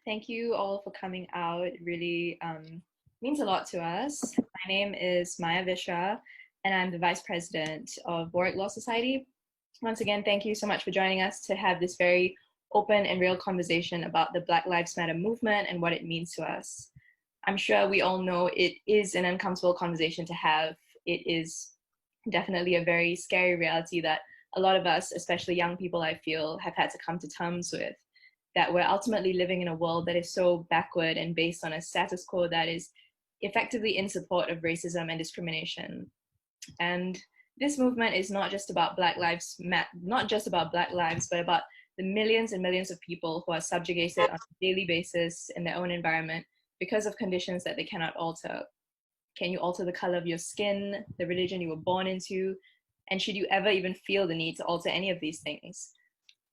Thank you all for coming out. It really means a lot to us. My name is Maya Vishra, and I'm the Vice President of Warwick Law Society. Once again, thank you so much for joining us to have this very open and real conversation about the Black Lives Matter movement and what it means to us. I'm sure we all know it is an uncomfortable conversation to have. It is definitely a very scary reality that a lot of us, especially young people, I feel, have had to come to terms with, that we're ultimately living in a world that is so backward and based on a status quo that is effectively in support of racism and discrimination. And this movement is not just about Black lives, but about the millions and millions of people who are subjugated on a daily basis in their own environment because of conditions that they cannot alter. Can you alter the color of your skin, the religion you were born into? And should you ever even feel the need to alter any of these things?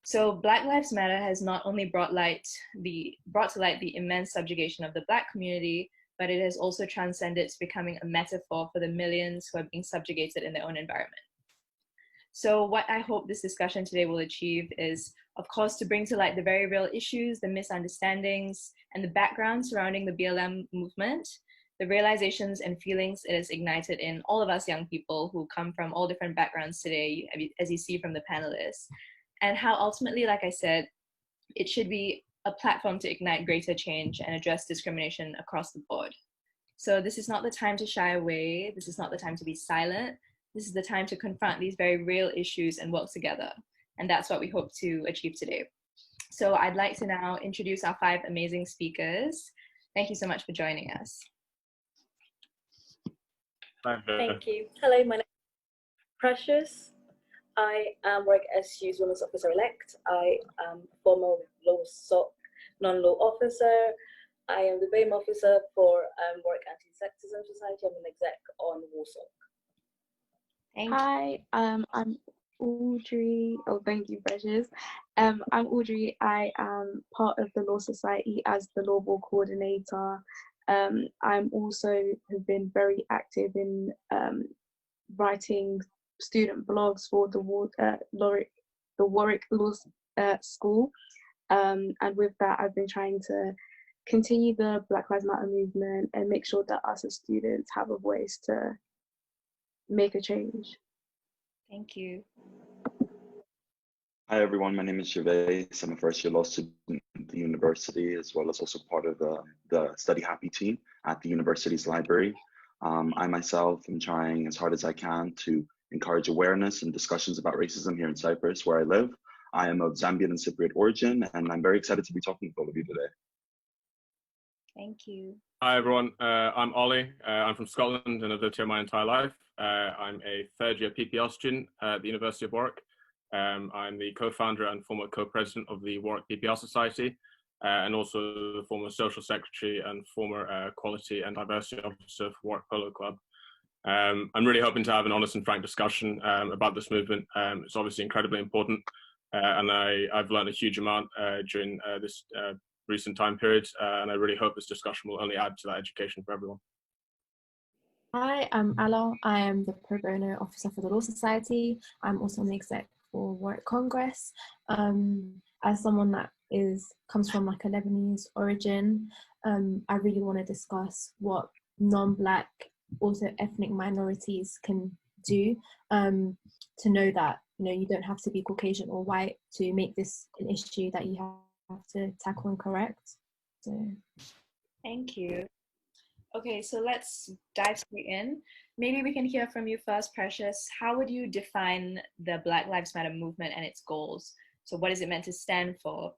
So Black Lives Matter has not only brought to light the immense subjugation of the Black community, but it has also transcended to becoming a metaphor for the millions who are being subjugated in their own environment. So what I hope this discussion today will achieve is, of course, to bring to light the very real issues, the misunderstandings, and the background surrounding the BLM movement, the realizations and feelings it has ignited in all of us young people who come from all different backgrounds today, as you see from the panelists, and how ultimately, like I said, it should be a platform to ignite greater change and address discrimination across the board. So this is not the time to shy away. This is not the time to be silent. This is the time to confront these very real issues and work together. And that's what we hope to achieve today. So I'd like to now introduce our 5 amazing speakers. Thank you so much for joining us. Thank you. Hello, my name is Precious. I am Warwick SU's Women's Officer-elect. I am a former non-law officer. I am the BAME officer for Warwick Anti-Sexism Society. I'm an exec on Warsaw. Hi, I'm Audrey. Oh, thank you, Precious. I'm Audrey. I am part of the Law Society as the Law Board Coordinator. I'm also have been very active in writing student blogs for the Warwick Law School. And with that, I've been trying to continue the Black Lives Matter movement and make sure that us as students have a voice to make a change. Thank you. Hi everyone, my name is Gervais. I'm a first year law student at the university, as well as also part of the Study Happy team at the university's library. I myself am trying as hard as I can to encourage awareness and discussions about racism here in Cyprus, where I live. I am of Zambian and Cypriot origin, and I'm very excited to be talking with all of you today. Thank you. Hi everyone, I'm Ollie. I'm from Scotland and I've lived here my entire life. I'm a third year PPL student at the University of Warwick. I'm the co-founder and former co-president of the Warwick PPL Society, and also the former social secretary and former quality and diversity officer for Warwick Polo Club. I'm really hoping to have an honest and frank discussion about this movement. It's obviously incredibly important, and I've learned a huge amount during this recent time period, and I really hope this discussion will only add to that education for everyone. Hi, I'm Ala. I am the pro bono officer for the Law Society. I'm also an exec for Warwick Congress. As someone that comes from like a Lebanese origin, I really want to discuss what non-Black, also ethnic minorities can do to know that you don't have to be Caucasian or white to make this an issue that you have to tackle and correct. So, thank you. Okay, so let's dive straight in. Maybe we can hear from you first, Precious. How would you define the Black Lives Matter movement and its goals? So what is it meant to stand for?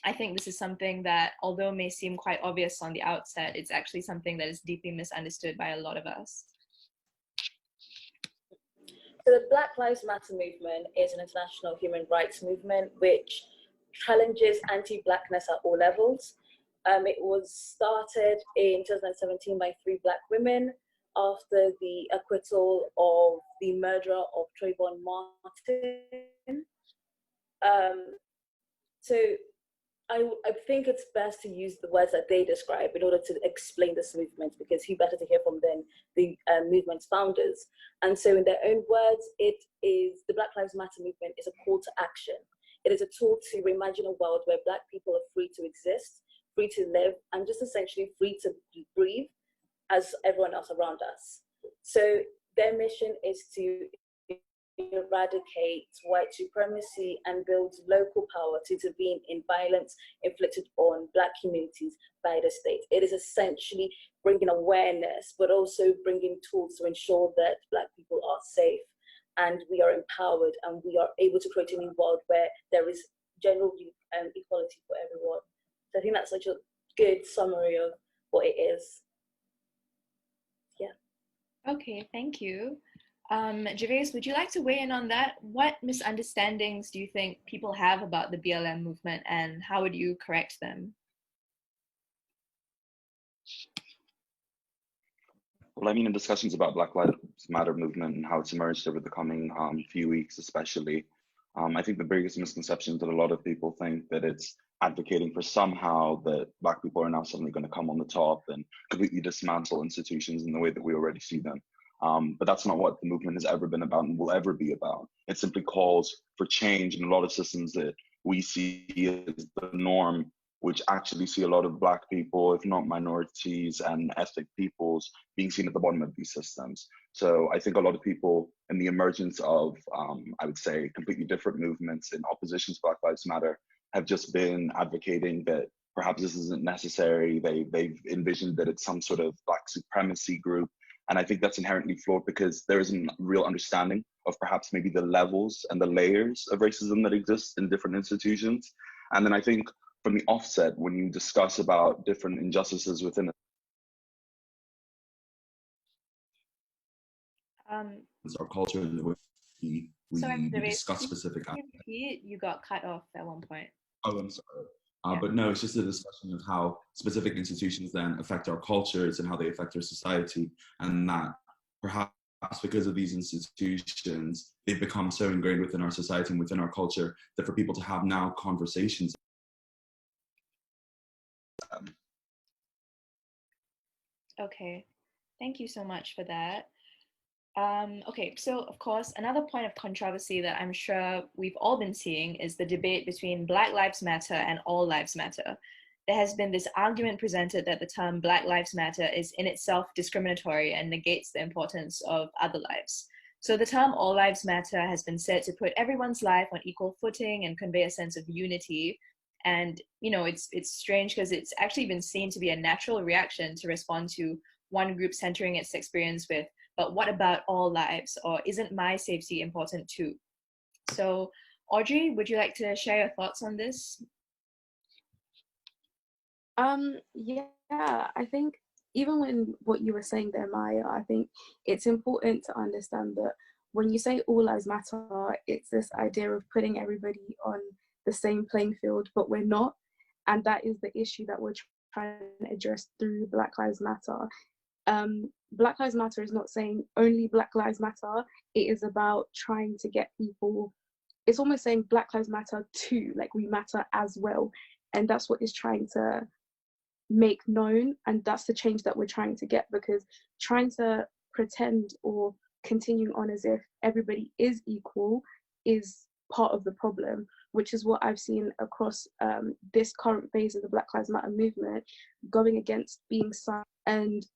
I think this is something that, although may seem quite obvious on the outset, it's actually something that is deeply misunderstood by a lot of us. So the Black Lives Matter movement is an international human rights movement which challenges anti-Blackness at all levels. It was started in 2017 by 3 Black women after the acquittal of the murderer of Trayvon Martin. So I think it's best to use the words that they describe in order to explain this movement, because who better to hear from than the movement's founders. And so in their own words, the Black Lives Matter movement is a call to action. It is a tool to reimagine a world where Black people are free to exist, free to live, and just essentially free to breathe as everyone else around us. So their mission is to eradicate white supremacy and build local power to intervene in violence inflicted on Black communities by the state. It is essentially bringing awareness, but also bringing tools to ensure that Black people are safe and we are empowered and we are able to create a new world where there is general equality for everyone. So I think that's such a good summary of what it is. Yeah. Okay, thank you. Gervais, would you like to weigh in on that? What misunderstandings do you think people have about the BLM movement, and how would you correct them? Well, I mean, in discussions about Black Lives Matter movement and how it's emerged over the coming few weeks, especially, I think the biggest misconception is that a lot of people think that it's advocating for somehow that Black people are now suddenly going to come on the top and completely dismantle institutions in the way that we already see them. But that's not what the movement has ever been about and will ever be about. It simply calls for change in a lot of systems that we see as the norm, which actually see a lot of Black people, if not minorities and ethnic peoples, being seen at the bottom of these systems. So I think a lot of people in the emergence of, I would say, completely different movements in opposition to Black Lives Matter have just been advocating that perhaps this isn't necessary. They've envisioned that it's some sort of Black supremacy group. And I think that's inherently flawed because there isn't real understanding of perhaps maybe the levels and the layers of racism that exist in different institutions. And then I think from the offset, when you discuss about different injustices within our culture and the way we discuss specific. You got cut off at one point. Oh, I'm sorry. But no, it's just a discussion of how specific institutions then affect our cultures and how they affect our society, and that perhaps because of these institutions, they've become so ingrained within our society and within our culture that for people to have now conversations. Okay, thank you so much for that. Okay, so of course, another point of controversy that I'm sure we've all been seeing is the debate between Black Lives Matter and All Lives Matter. There has been this argument presented that the term Black Lives Matter is in itself discriminatory and negates the importance of other lives. So the term All Lives Matter has been said to put everyone's life on equal footing and convey a sense of unity. And, you know, it's strange because it's actually been seen to be a natural reaction to respond to one group centering its experience with, but what about all lives? Or isn't my safety important too? So Audrey, would you like to share your thoughts on this? Yeah, I think even when what you were saying there, Maya, I think it's important to understand that when you say all lives matter, it's this idea of putting everybody on the same playing field, but we're not. And that is the issue that we're trying to address through Black Lives Matter. Black Lives Matter is not saying only Black Lives Matter. It is about trying to get people, it's almost saying Black Lives Matter too, like we matter as well. And that's what it's trying to make known. And that's the change that we're trying to get, because trying to pretend or continue on as if everybody is equal is part of the problem, which is what I've seen across this current phase of the Black Lives Matter movement, going against being silent. And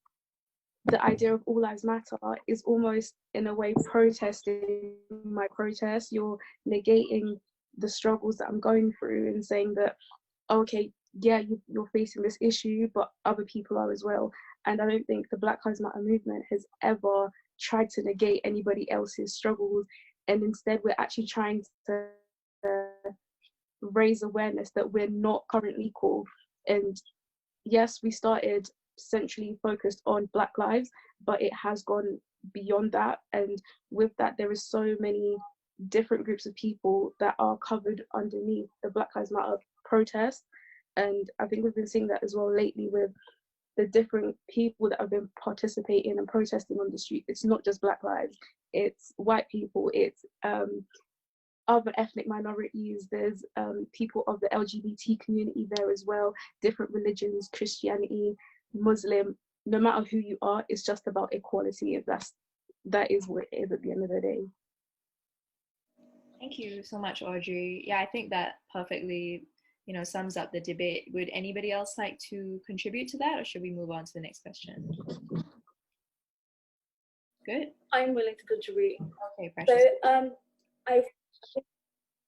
the idea of all lives matter is almost in a way protesting my protest. You're negating the struggles that I'm going through and saying that, okay, yeah, you're facing this issue, but other people are as well. And I don't think the Black Lives Matter movement has ever tried to negate anybody else's struggles. And instead, we're actually trying to raise awareness that we're not currently equal. And yes, we started centrally focused on Black lives, but it has gone beyond that. And with that, there is so many different groups of people that are covered underneath the Black Lives Matter protest. And I think we've been seeing that as well lately with the different people that have been participating and protesting on the street. It's not just Black lives, it's white people, it's other ethnic minorities, there's people of the LGBT community there as well, different religions, Christianity, Muslim. No matter who you are, it's just about equality. If that is what it is at the end of the day. Thank you so much, Audrey. Yeah, I think that perfectly, sums up the debate. Would anybody else like to contribute to that, or should we move on to the next question? Good. I'm willing to contribute. Okay, Precious.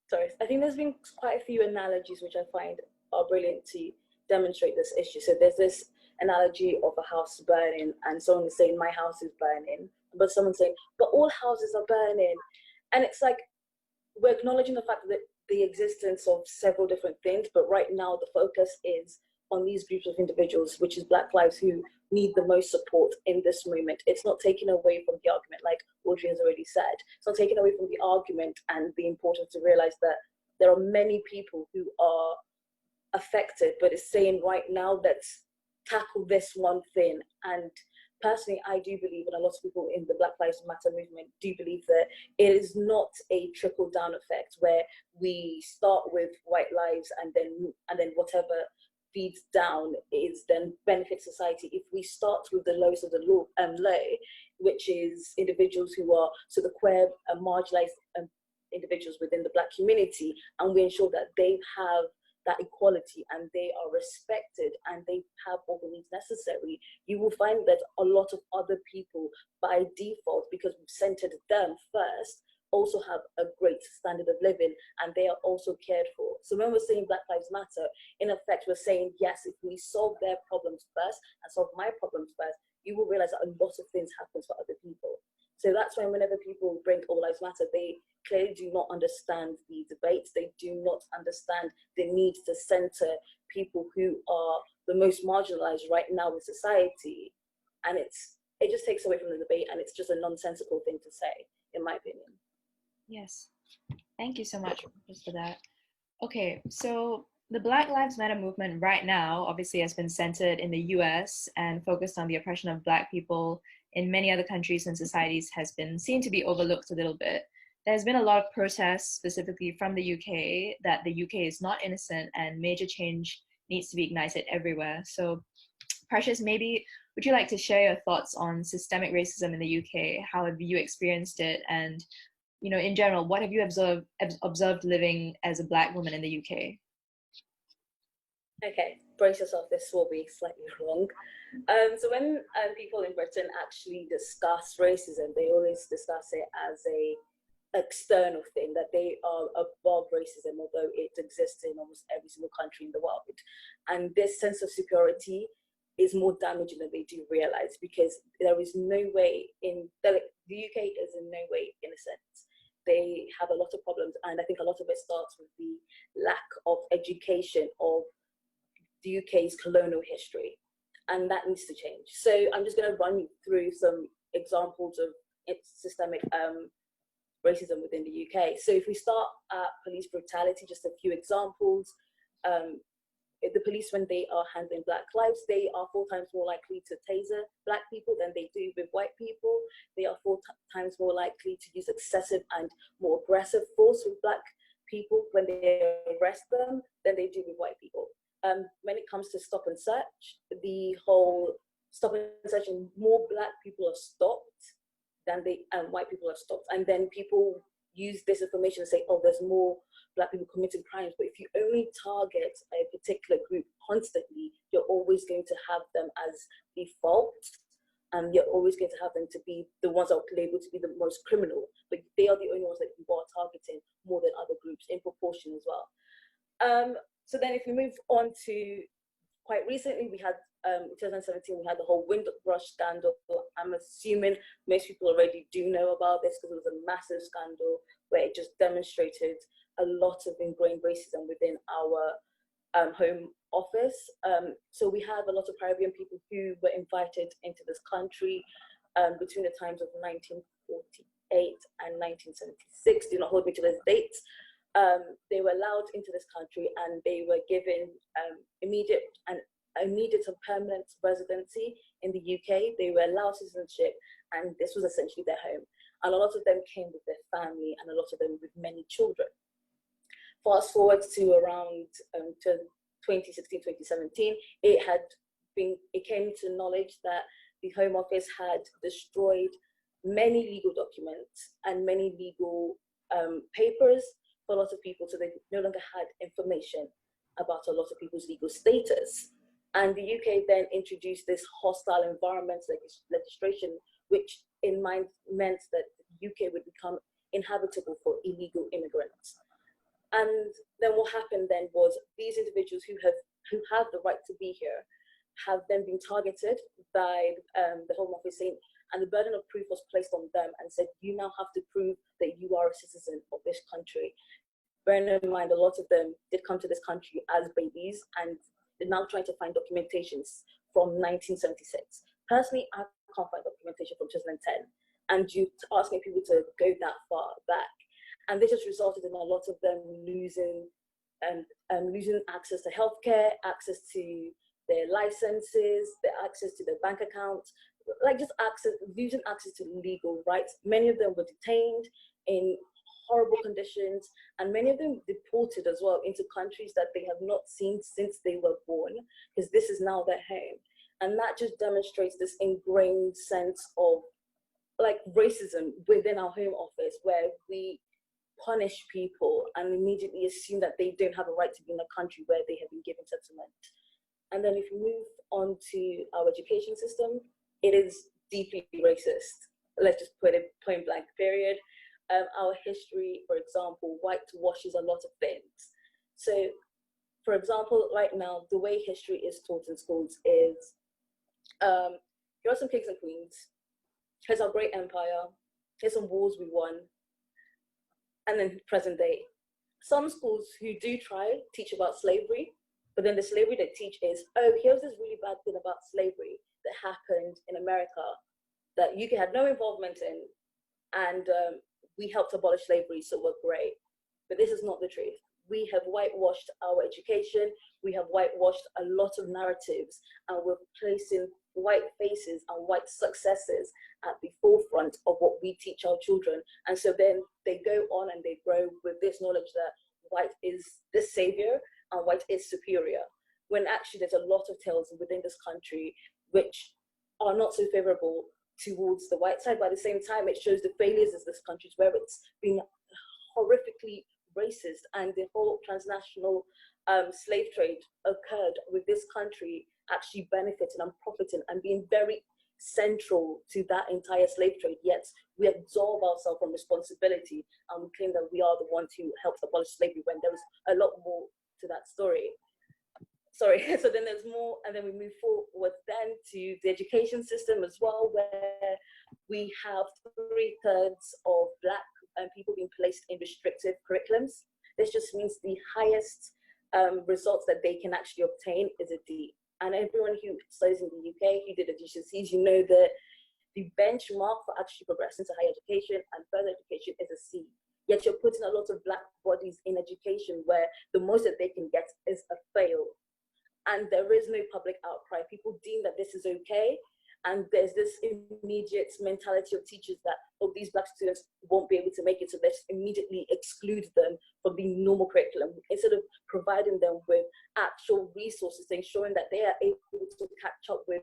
So I think there's been quite a few analogies which I find are brilliant to demonstrate this issue. So there's this analogy of a house burning, and someone is saying my house is burning, but someone's saying but all houses are burning, and it's like we're acknowledging the fact that the existence of several different things, but right now the focus is on these groups of individuals, which is Black lives, who need the most support in this moment. It's not taken away from the argument, like Audrey has already said. It's not taken away from the argument and the importance to realize that there are many people who are affected, but it's saying right now, let's tackle this one thing. And personally, I do believe, and a lot of people in the Black Lives Matter movement do believe, that it is not a trickle-down effect where we start with white lives and then whatever feeds down is then benefits society. If we start with the lowest of the low, which is individuals who are the queer and marginalized individuals within the Black community, and we ensure that they have that equality and they are respected and they have all the needs necessary, you will find that a lot of other people by default, because we've centered them first, also have a great standard of living and they are also cared for. So when we're saying Black Lives Matter, in effect, we're saying, yes, if we solve their problems first and solve my problems first, you will realize that a lot of things happen for other people. So that's why whenever people bring All Lives Matter, they clearly do not understand the debates. They do not understand the need to center people who are the most marginalized right now in society. And it just takes away from the debate, and it's just a nonsensical thing to say, in my opinion. Yes, thank you so much for that. Okay, so the Black Lives Matter movement right now obviously has been centered in the US and focused on the oppression of Black people in many other countries and societies has been seen to be overlooked a little bit. There's been a lot of protests, specifically from the UK, that the UK is not innocent and major change needs to be ignited everywhere. So Precious, maybe would you like to share your thoughts on systemic racism in the UK? How have you experienced it? And in general, what have you observed living as a Black woman in the UK? Okay, brace yourself, this will be slightly wrong. So when people in Britain actually discuss racism, they always discuss it as a external thing, that they are above racism, although it exists in almost every single country in the world. And this sense of superiority is more damaging than they do realize, because there is no way the UK is in no way innocent. They have a lot of problems, and I think a lot of it starts with the lack of education of the UK's colonial history, and that needs to change. So I'm just going to run you through some examples of systemic racism within the UK. So if we start at police brutality, just a few examples. The police, when they are handling Black lives, they are 4 times more likely to taser Black people than they do with white people. They are 4 times more likely to use excessive and more aggressive force with Black people when they arrest them than they do with white people. When it comes to stop and search, the whole stop and search, and more Black people are stopped than white people are stopped. And then people use this information and say, oh, there's more Black people committing crimes. But if you only target a particular group constantly, you're always going to have them as default, and you're always going to have them to be the ones that are labeled to be the most criminal. But they are the only ones that you are targeting more than other groups in proportion as well. So then if we move on to quite recently, we had in 2017, we had the whole Windrush scandal. I'm assuming most people already do know about this because it was a massive scandal where it just demonstrated a lot of ingrained racism within our home office. So we have a lot of Caribbean people who were invited into this country between the times of 1948 and 1976. Do not hold me to those dates. They were allowed into this country and they were given immediate and permanent residency in the UK. They were allowed citizenship, and this was essentially their home. And a lot of them came with their family, and a lot of them with many children. Fast forward to around 2016, 2017, it came to knowledge that the Home Office had destroyed many legal documents and many legal papers for a lot of people, so they no longer had information. about a lot of people's legal status. And the UK then introduced this hostile environment legislation, which in mind meant that the UK would become inhabitable for illegal immigrants. And then what happened then was these individuals who have the right to be here have then been targeted by the Home Office, saying, and the burden of proof was placed on them and said, you now have to prove that you are a citizen of this country. Bearing in mind, a lot of them did come to this country as babies and they're now trying to find documentations from 1976. Personally, I can't find documentation from 2010. And you asking people to go that far back. And this has resulted in a lot of them losing access to healthcare, access to their licenses, their access to their bank accounts, like just losing access to legal rights. Many of them were detained in horrible conditions, and many of them deported as well into countries that they have not seen since they were born, because this is now their home. And that just demonstrates this ingrained sense of like racism within our Home Office, where we punish people and immediately assume that they don't have a right to be in a country where they have been given settlement. And then if we move on to our education system, it is deeply racist. Let's just put it point blank, period. Our history, for example, whitewashes a lot of things. So, for example, right now, the way history is taught in schools is, here are some kings and queens, here's our great empire, here's some wars we won, and then present day. Some schools who do try teach about slavery, but then the slavery they teach is, oh, here's this really bad thing about slavery that happened in America that UK had no involvement in, and we helped abolish slavery, so we're great. But this is not the truth. We have whitewashed our education, we have whitewashed a lot of narratives, and we're placing white faces and white successes at the forefront of what we teach our children. And so then they go on and they grow with this knowledge that white is the savior and white is superior, when actually there's a lot of tales within this country which are not so favorable towards the white side, but at the same time it shows the failures of this country where it's been horrifically racist, and the whole transnational slave trade occurred with this country actually benefiting and profiting and being very central to that entire slave trade, yet we absolve ourselves from responsibility and we claim that we are the ones who helped abolish slavery when there was a lot more to that story. Sorry, so then there's more, and then we move forward then to the education system as well, where we have 3/3 of Black people being placed in restrictive curriculums. This just means the highest results that they can actually obtain is a D. And everyone who studies in the UK, who did the GCSEs, you know that the benchmark for actually progressing to higher education and further education is a C. Yet you're putting a lot of Black bodies in education where the most that they can get is a fail. And there is no public outcry. People deem that this is okay. And there's this immediate mentality of teachers that, oh, these Black students won't be able to make it, so let's immediately exclude them from the normal curriculum, instead of providing them with actual resources, ensuring that they are able to catch up with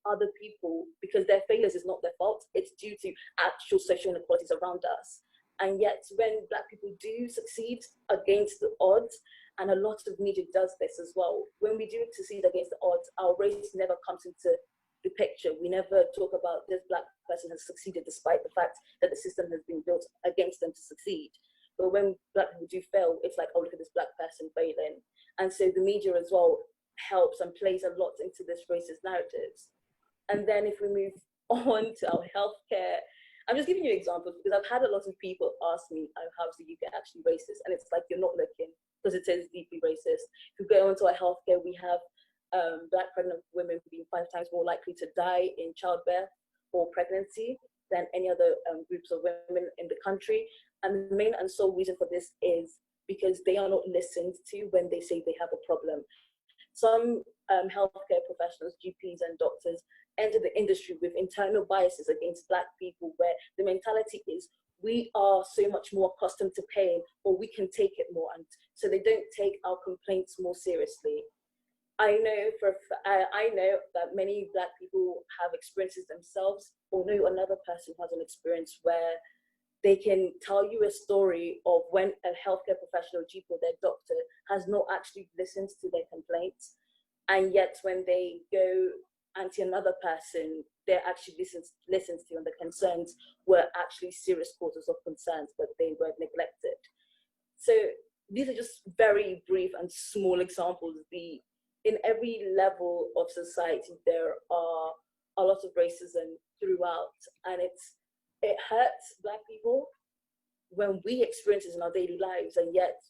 other people, because their failures is not their fault, it's due to actual social inequalities around us. And yet when Black people do succeed against the odds, and a lot of media does this as well, when we do succeed against the odds, our race never comes into the picture. We never talk about this Black person has succeeded despite the fact that the system has been built against them to succeed. But when Black people do fail, it's like, oh, look at this Black person failing. And so the media as well helps and plays a lot into this racist narratives. And then if we move on to our healthcare, I'm just giving you examples because I've had a lot of people ask me, oh, how's the UK actually racist? And it's like, you're not looking, because it is deeply racist. If we go into our healthcare, we have Black pregnant women being 5 times more likely to die in childbirth or pregnancy than any other groups of women in the country. And the main and sole reason for this is because they are not listened to when they say they have a problem. Some healthcare professionals, GPs and doctors, enter the industry with internal biases against Black people, where the mentality is, we are so much more accustomed to pain, or we can take it more, and so they don't take our complaints more seriously. I know that many Black people have experiences themselves, or know another person who has an experience where they can tell you a story of when a healthcare professional, GP, or their doctor has not actually listened to their complaints, and yet when they go anti another person, they're actually listened to, and the concerns were actually serious causes of concerns, but they were neglected. So these are just very brief and small examples. In every level of society, there are a lot of racism throughout, and it hurts Black people when we experience it in our daily lives, and yet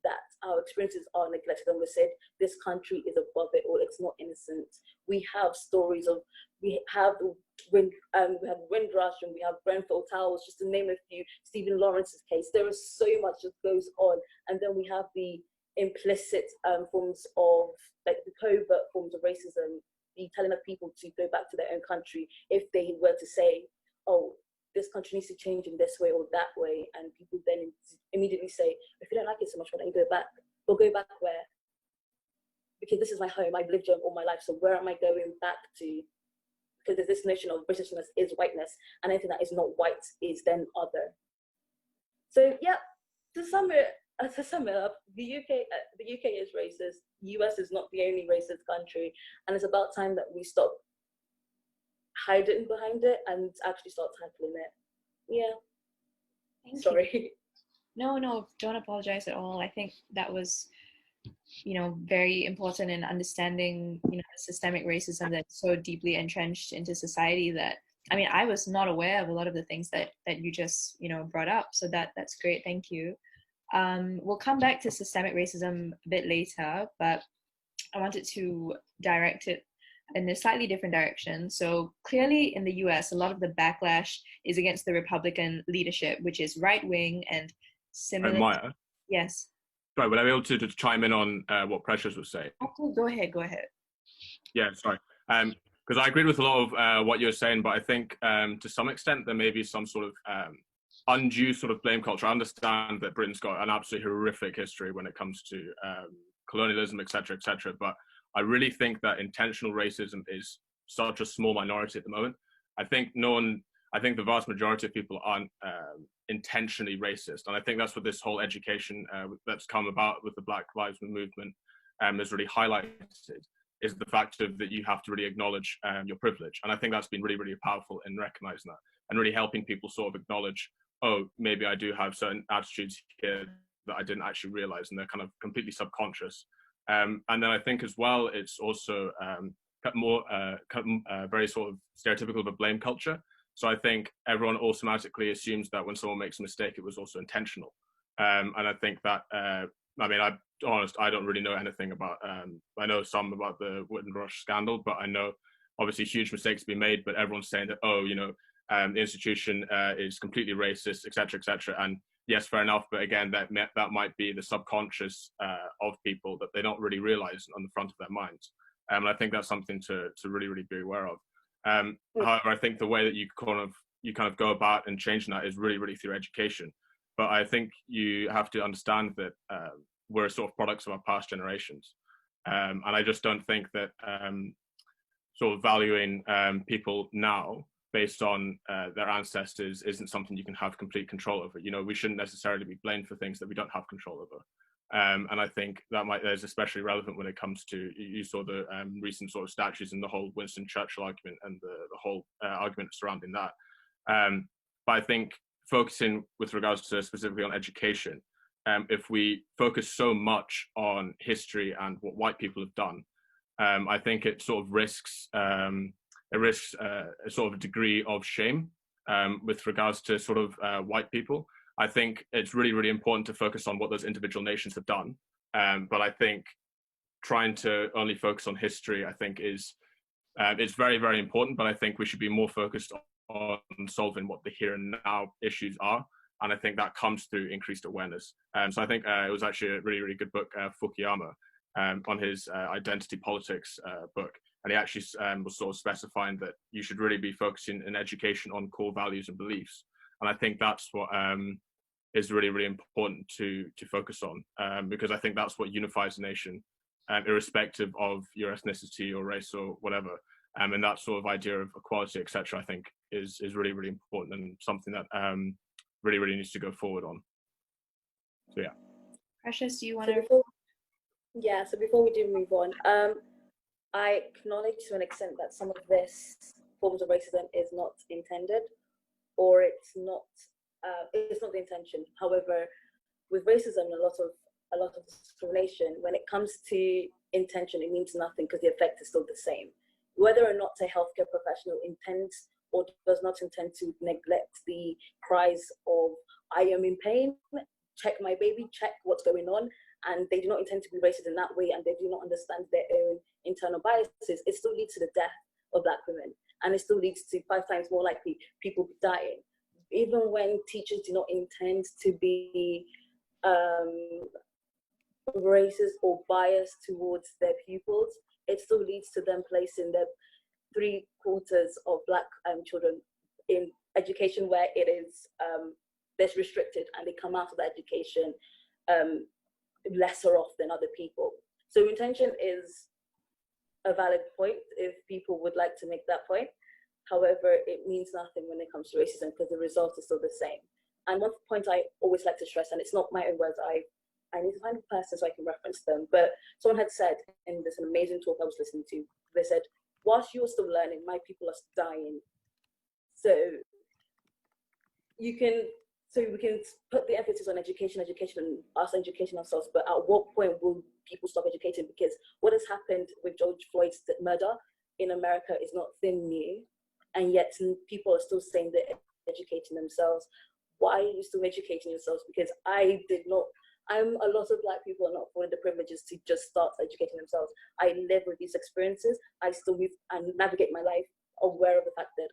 that our experiences are neglected, and we said this country is above it all, it's not innocent. We have stories of, we have Windrush, and we have Grenfell Towers, just to name a few, Stephen Lawrence's case. There is so much that goes on, and then we have the implicit forms of, like the covert forms of racism, the telling of people to go back to their own country if they were to say, oh, this country needs to change in this way or that way, and people then immediately say, if you don't like it so much, why don't you go back? Well, go back where? Because this is my home, I've lived here all my life, so where am I going back to? Because there's this notion of Britishness is whiteness, and anything that is not white is then other. So yeah, to sum it up, the UK is racist. US is not the only racist country, and it's about time that we stop hiding behind it and actually start tackling it. Yeah. Sorry. You. No, don't apologize at all. I think that was, very important in understanding, systemic racism that's so deeply entrenched into society that, I was not aware of a lot of the things that you just, brought up. So that's great. Thank you. We'll come back to systemic racism a bit later, but I wanted to direct it in a slightly different direction. So clearly in the US, a lot of the backlash is against the Republican leadership, which is right-wing and similar. Maya? Yes. Sorry, would I be able to chime in on what Precious was saying? Okay, go ahead. Yeah, sorry. Because I agreed with a lot of what you're saying, but I think to some extent there may be some sort of undue sort of blame culture. I understand that Britain's got an absolutely horrific history when it comes to colonialism, et cetera, but I really think that intentional racism is such a small minority at the moment. I think the vast majority of people aren't intentionally racist. And I think that's what this whole education that's come about with the Black Lives Movement has really highlighted, is the fact that you have to really acknowledge your privilege. And I think that's been really, really powerful in recognizing that and really helping people sort of acknowledge, oh, maybe I do have certain attitudes here that I didn't actually realize, and they're kind of completely subconscious. And then I think as well, it's also very sort of stereotypical of a blame culture. So I think everyone automatically assumes that when someone makes a mistake, it was also intentional. And I think that, I'm honest, I don't really know anything about, I know some about the Windrush scandal, but I know obviously huge mistakes have been made, but everyone's saying that, the institution is completely racist, et cetera, and yes, fair enough. But again, that might be the subconscious of people that they don't really realize on the front of their minds. And I think that's something to really, really be aware of. However, I think the way that you kind of go about and changing that is really, really through education. But I think you have to understand that we're sort of products of our past generations. And I just don't think that sort of valuing people now based on their ancestors isn't something you can have complete control over. We shouldn't necessarily be blamed for things that we don't have control over. And I think that is especially relevant when it comes to, you saw the recent sort of statues and the whole Winston Churchill argument and the whole argument surrounding that. But I think focusing with regards to specifically on education, if we focus so much on history and what white people have done, I think it sort of risks a sort of a degree of shame with regards to sort of white people. I think it's really, really important to focus on what those individual nations have done. But I think trying to only focus on history, I think is very, very important. But I think we should be more focused on solving what the here and now issues are. And I think that comes through increased awareness. So I think it was actually a really, really good book, Fukuyama, on his identity politics book. And he actually was sort of specifying that you should really be focusing in education on core values and beliefs. And I think that's what is really, really important to focus on, because I think that's what unifies a nation, irrespective of your ethnicity or race or whatever. And that sort of idea of equality, etc., I think is really, really important and something that really, really needs to go forward on. So yeah. Precious, do you want So to? before we do move on, I acknowledge to an extent that some of this forms of racism is not intended, or it's not the intention. However, with racism and a lot of discrimination, when it comes to intention, it means nothing because the effect is still the same. Whether or not a healthcare professional intends or does not intend to neglect the cries of "I am in pain, check my baby, check what's going on," and they do not intend to be racist in that way, and they do not understand their own internal biases, it still leads to the death of Black women, and it still leads to 5 times more likely people dying. Even when teachers do not intend to be racist or biased towards their pupils, it still leads to them placing their 3/4 of Black children in education where it is less restricted, and they come out of the education lesser off than other people. So intention is a valid point if people would like to make that point. However, it means nothing when it comes to racism because the result is still the same. And one point I always like to stress, and it's not my own words, I need to find a person so I can reference them, but someone had said in this amazing talk I was listening to, they said, whilst you're still learning, my people are dying. So we can put the emphasis on education, and us educating ourselves, but at what point will people stop educating? Because what has happened with George Floyd's murder in America is not thin new, and yet people are still saying they're educating themselves. Why are you still educating yourselves? Because a lot of Black people are not afforded the privileges to just start educating themselves. I live with these experiences. I still live and navigate my life aware of the fact that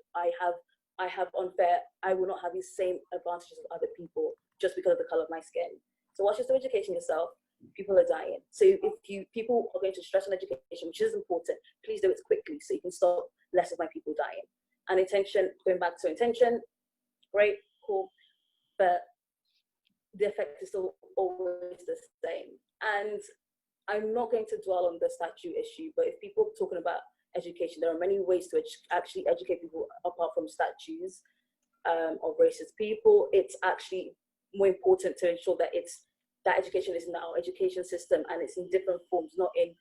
I will not have these same advantages as other people just because of the color of my skin. So while you're still educating yourself, people are dying. So if people are going to stress on education, which is important, please do it quickly so you can stop less of my people dying. And intention, going back to intention, great, cool, but the effect is still always the same. And I'm not going to dwell on the statue issue, but if people are talking about education, there are many ways to actually educate people apart from statues of racist people. It's actually more important to ensure that that education is in our education system and it's in different forms, not in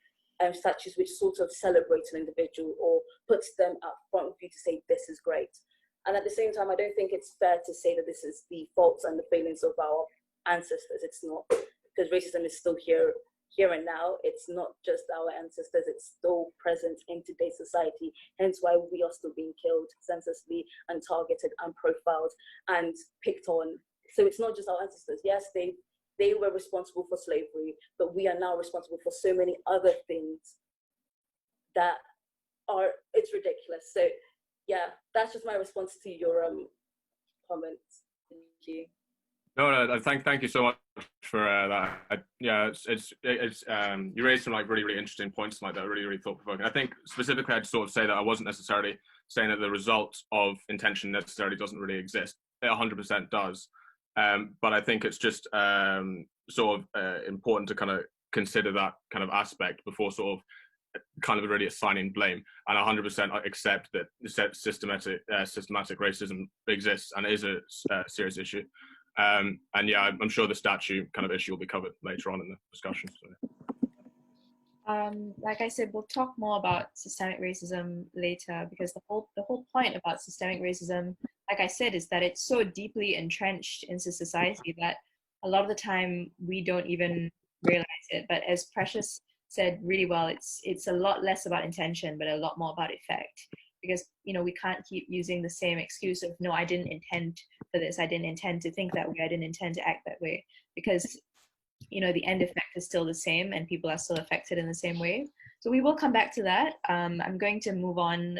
statues which sort of celebrates an individual or puts them up front of you to say this is great. And at the same time, I don't think it's fair to say that this is the faults and the failings of our ancestors. It's not, because racism is still here and now. It's not just our ancestors, it's still present in today's society, hence why we are still being killed senselessly and targeted and profiled and picked on. So it's not just our ancestors. Yes, they were responsible for slavery, but we are now responsible for so many other things that it's ridiculous. So yeah, that's just my response to your comments. Thank you. No, thank you so much for that. Yeah, it's you raised some really, really interesting points like that, really, really thought provoking. I think specifically I'd sort of say that I wasn't necessarily saying that the result of intention necessarily doesn't really exist. It 100% does. But I think it's just sort of important to kind of consider that kind of aspect before sort of kind of really assigning blame. And 100% accept that systematic racism exists and is a serious issue. And yeah, I'm sure the statue kind of issue will be covered later on in the discussion. So. Like I said, we'll talk more about systemic racism later, because the whole point about systemic racism, like I said, is that it's so deeply entrenched into society that a lot of the time we don't even realize it. But as Precious said really well, it's a lot less about intention, but a lot more about effect. Because we can't keep using the same excuse of, no, I didn't intend for this, I didn't intend to think that way, I didn't intend to act that way, because the end effect is still the same and people are still affected in the same way. So we will come back to that. I'm going to move on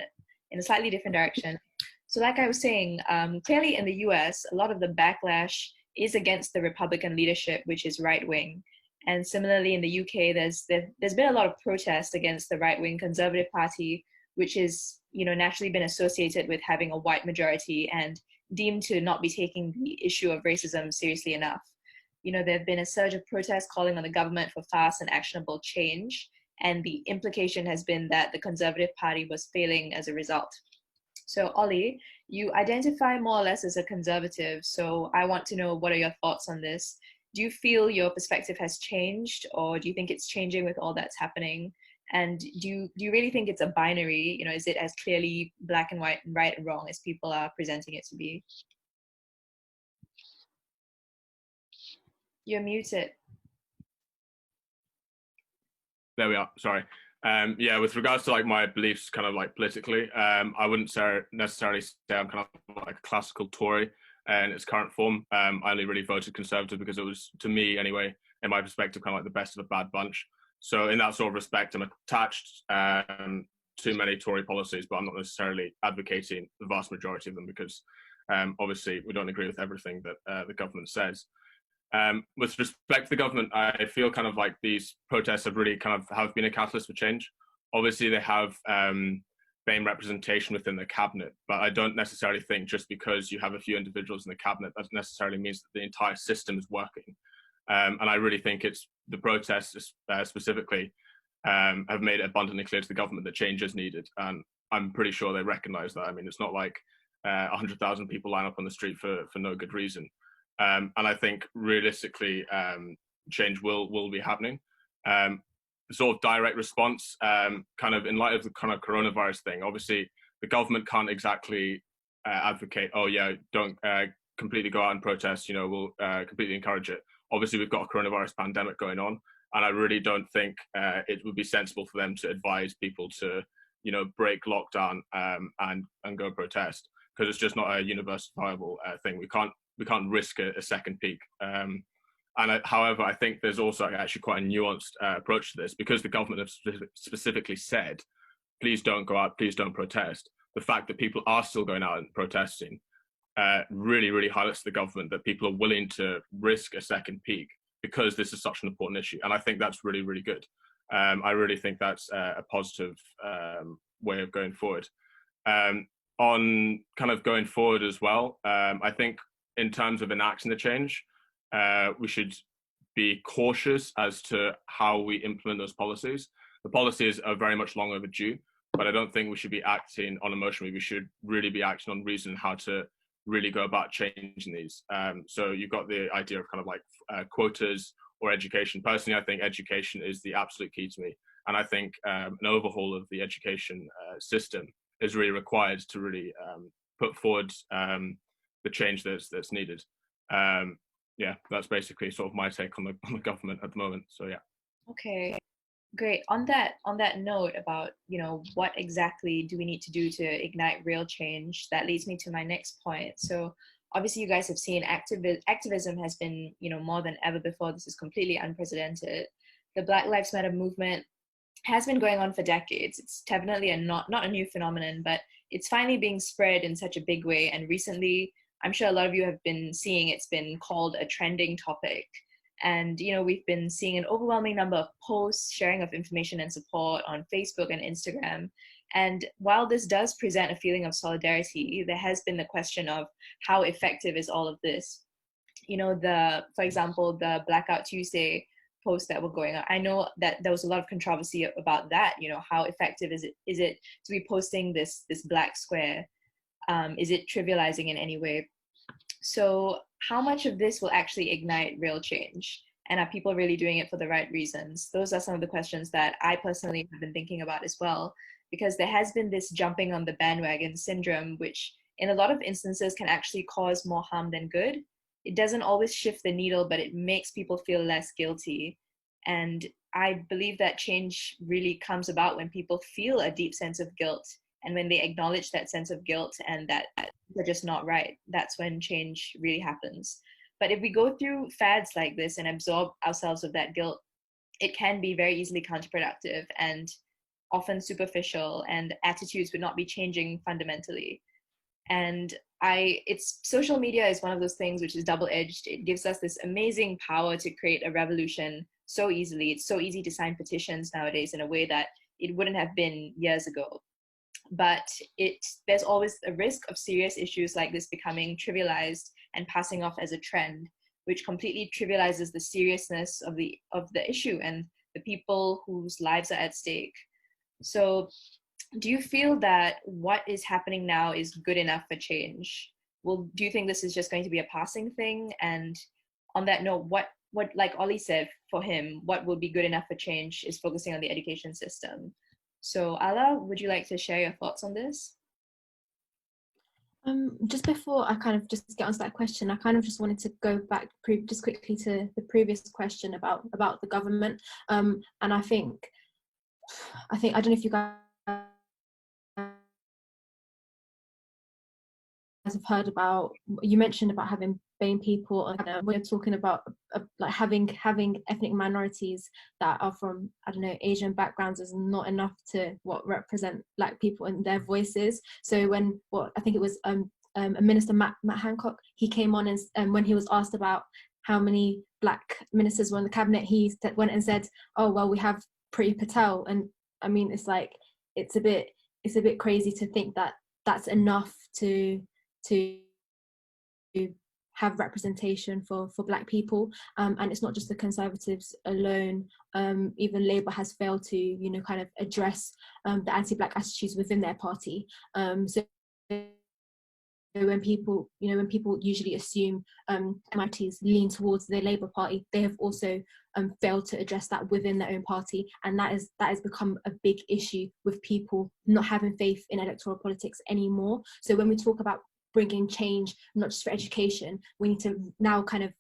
in a slightly different direction. So like I was saying, clearly in the US, a lot of the backlash is against the Republican leadership, which is right-wing. And similarly in the UK, there's been a lot of protest against the right-wing Conservative Party, which is naturally been associated with having a white majority and deemed to not be taking the issue of racism seriously enough. There have been a surge of protests calling on the government for fast and actionable change, and the implication has been that the Conservative Party was failing as a result. So Ollie, you identify more or less as a conservative, so I want to know, what are your thoughts on this? Do you feel your perspective has changed, or do you think it's changing with all that's happening? And do you really think it's a binary? You know, is it as clearly black and white and right and wrong as people are presenting it to be? You're muted. There we are. Sorry. Yeah, with regards to like my beliefs, kind of like politically, I wouldn't necessarily say I'm kind of like a classical Tory in its current form. I only really voted Conservative because it was, to me anyway, in my perspective, kind of like the best of a bad bunch. So in that sort of respect, I'm attached to many Tory policies, but I'm not necessarily advocating the vast majority of them because obviously we don't agree with everything that the government says. With respect to the government, I feel kind of like these protests have really kind of have been a catalyst for change. Obviously, they have BAME representation within the cabinet, but I don't necessarily think just because you have a few individuals in the cabinet, that necessarily means that the entire system is working. And I really think it's the protests specifically have made it abundantly clear to the government that change is needed. And I'm pretty sure they recognize that. I mean, it's not like 100,000 people line up on the street for no good reason. And I think realistically, change will be happening. The sort of direct response, kind of in light of the kind of coronavirus thing, obviously the government can't exactly advocate, oh yeah, don't completely go out and protest, you know, we'll completely encourage it. Obviously we've got a coronavirus pandemic going on, and I really don't think it would be sensible for them to advise people to, you know, break lockdown and go protest, because it's just not a universal viable thing. We can't risk a second peak. However, I think there's also actually quite a nuanced approach to this, because the government has specifically said, please don't go out, please don't protest. The fact that people are still going out and protesting really, really highlights to the government that people are willing to risk a second peak because this is such an important issue. And I think that's really, really good. I really think that's a positive way of going forward. On kind of going forward as well, I think in terms of enacting the change, we should be cautious as to how we implement those policies. The policies are very much long overdue, but I don't think we should be acting on emotion. We should really be acting on reason how to really go about changing these. So you've got the idea of kind of like quotas or education. Personally, I think education is the absolute key to me. And I think an overhaul of the education system is really required to really put forward the change that's needed. Yeah, that's basically sort of my take on the government at the moment. So yeah. Okay, great. On that note about, you know, what exactly do we need to do to ignite real change, that leads me to my next point. So obviously you guys have seen activism has been, you know, more than ever before. This is completely unprecedented. The Black Lives Matter movement has been going on for decades. It's definitely not a new phenomenon, but it's finally being spread in such a big way. And recently, I'm sure a lot of you have been seeing, it's been called a trending topic. And, you know, we've been seeing an overwhelming number of posts, sharing of information and support on Facebook and Instagram. And while this does present a feeling of solidarity, there has been the question of how effective is all of this? You know, for example, the Blackout Tuesday posts that were going on. I know that there was a lot of controversy about that. You know, how effective is it to be posting this black square? Is it trivializing in any way? So how much of this will actually ignite real change? And are people really doing it for the right reasons? Those are some of the questions that I personally have been thinking about as well, because there has been this jumping on the bandwagon syndrome, which in a lot of instances can actually cause more harm than good. It doesn't always shift the needle, but it makes people feel less guilty. And I believe that change really comes about when people feel a deep sense of guilt, and when they acknowledge that sense of guilt and that they're just not right. That's when change really happens. But if we go through fads like this and absorb ourselves of that guilt, it can be very easily counterproductive and often superficial, and attitudes would not be changing fundamentally. And social media is one of those things which is double-edged. It gives us this amazing power to create a revolution so easily. It's so easy to sign petitions nowadays in a way that it wouldn't have been years ago. But there's always a risk of serious issues like this becoming trivialized and passing off as a trend, which completely trivializes the seriousness of the issue and the people whose lives are at stake. So do you feel that what is happening now is good enough for change? Well, do you think this is just going to be a passing thing? And on that note, what like Ollie said, for him, what will be good enough for change is focusing on the education system. So Ala, would you like to share your thoughts on this? Just before I kind of just get onto that question, I kind of just wanted to go back just quickly to the previous question about the government. And I don't know if you guys have heard about, you mentioned about having BAME people, and we're talking about like having ethnic minorities that are from, I don't know, Asian backgrounds is not enough to represent Black people and their voices. So when I think it was Minister Matt Hancock, he came on and when he was asked about how many Black ministers were in the cabinet, he went and said, oh well, we have Priti Patel. And I mean, it's like, it's a bit crazy to think that that's enough to have representation for Black people, and it's not just the Conservatives alone. Even Labour has failed to, you know, kind of address the anti-Black attitudes within their party. So when people usually assume MITs lean towards the Labour Party, they have also failed to address that within their own party, and that has become a big issue with people not having faith in electoral politics anymore. So when we talk about bringing change, not just for education, we need to now kind of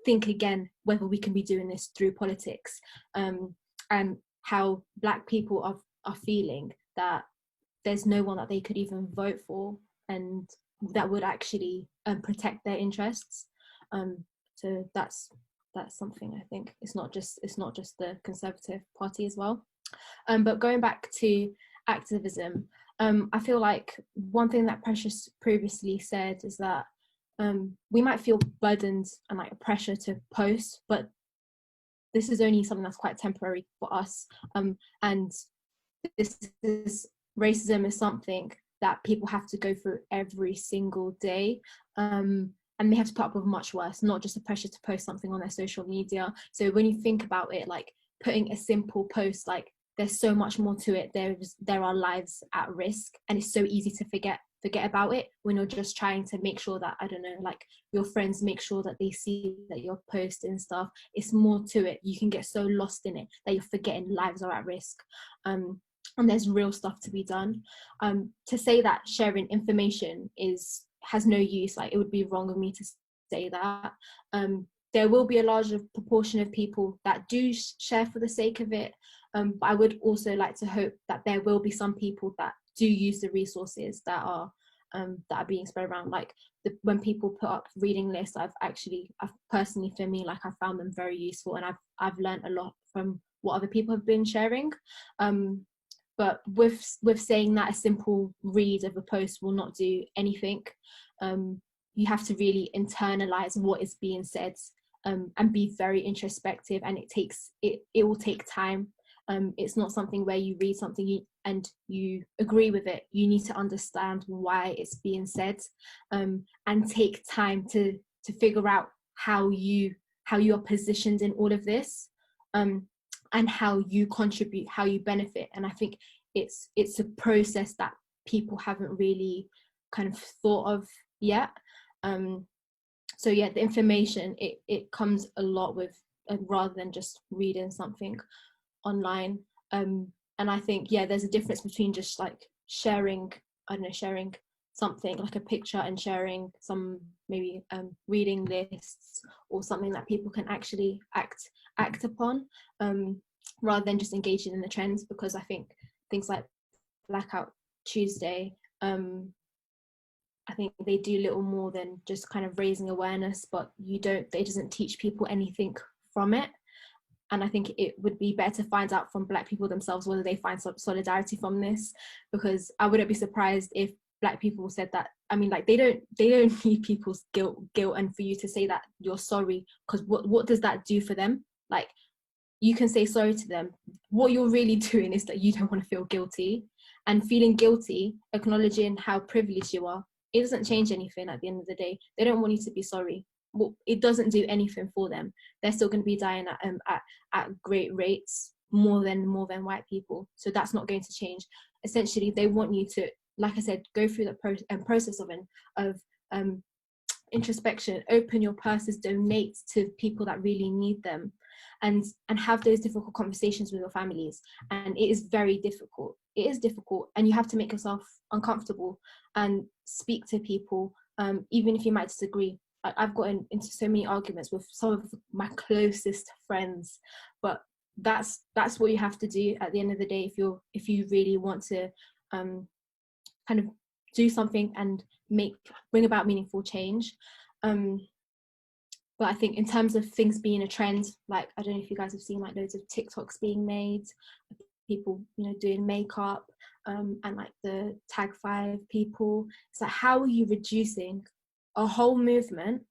think again whether we can be doing this through politics, and how Black people are feeling that there's no one that they could even vote for and that would actually protect their interests. So that's something, I think. It's not just the Conservative Party as well. But going back to activism, I feel like one thing that Precious previously said is that we might feel burdened and like a pressure to post, but this is only something that's quite temporary for us. And racism is something that people have to go through every single day. And they have to put up with much worse, not just the pressure to post something on their social media. So when you think about it, like putting a simple post, like there's so much more to it. There are lives at risk, and it's so easy to forget about it when you're just trying to make sure that, I don't know, like your friends make sure that they see that you're posting stuff. It's more to it. You can get so lost in it that you're forgetting lives are at risk. And there's real stuff to be done. To say that sharing information has no use, like it would be wrong of me to say that. There will be a larger proportion of people that do share for the sake of it, but I would also like to hope that there will be some people that do use the resources that are being spread around. Like when people put up reading lists, I've personally, for me, like I found them very useful, and I've learned a lot from what other people have been sharing. But with saying that a simple read of a post will not do anything, you have to really internalize what is being said, and be very introspective, and it will take time. It's not something where you read something and you agree with it. You need to understand why it's being said, and take time to figure out how you are positioned in all of this, and how you contribute, how you benefit. And I think it's a process that people haven't really kind of thought of yet. So yeah, the information, it comes a lot with, rather than just reading something online. And I think, yeah, there's a difference between just like sharing something like a picture and sharing some maybe reading lists or something that people can actually act upon, rather than just engaging in the trends. Because I think things like Blackout Tuesday, I think they do little more than just kind of raising awareness, but it doesn't teach people anything from it. And I think it would be better to find out from Black people themselves whether they find some solidarity from this, because I wouldn't be surprised if Black people said that. I mean, like they don't need people's guilt, and for you to say that you're sorry, because what does that do for them? Like, you can say sorry to them. What you're really doing is that you don't want to feel guilty, and feeling guilty, acknowledging how privileged you are, it doesn't change anything at the end of the day. They don't want you to be sorry. Well, it doesn't do anything for them. They're still going to be dying at great rates, more than white people. So that's not going to change. essentially they want you to, like I said, go through the process of introspection, open your purses, donate to people that really need them, and have those difficult conversations with your families. And it is very difficult. It is difficult, and you have to make yourself uncomfortable and speak to people, even if you might disagree. I've gotten into so many arguments with some of my closest friends, but that's what you have to do at the end of the day if you really want to kind of do something and bring about meaningful change. But I think in terms of things being a trend, like, I don't know if you guys have seen like loads of TikToks being made, people, you know, doing makeup, and like the tag 5 people. It's like, how are you reducing a whole movement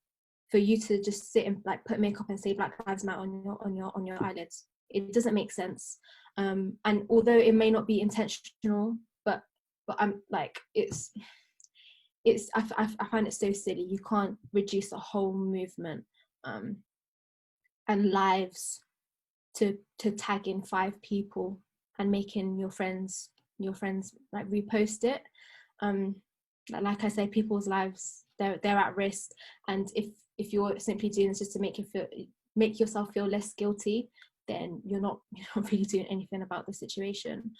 for you to just sit and like put makeup and say Black Lives Matter on your eyelids? It doesn't make sense. And although it may not be intentional, but I'm like, I find it so silly. You can't reduce a whole movement and lives to tag in 5 people and making your friends like repost it. Like I say, people's lives, they're at risk, and if you're simply doing this just to make yourself feel less guilty, then you're not really doing anything about the situation.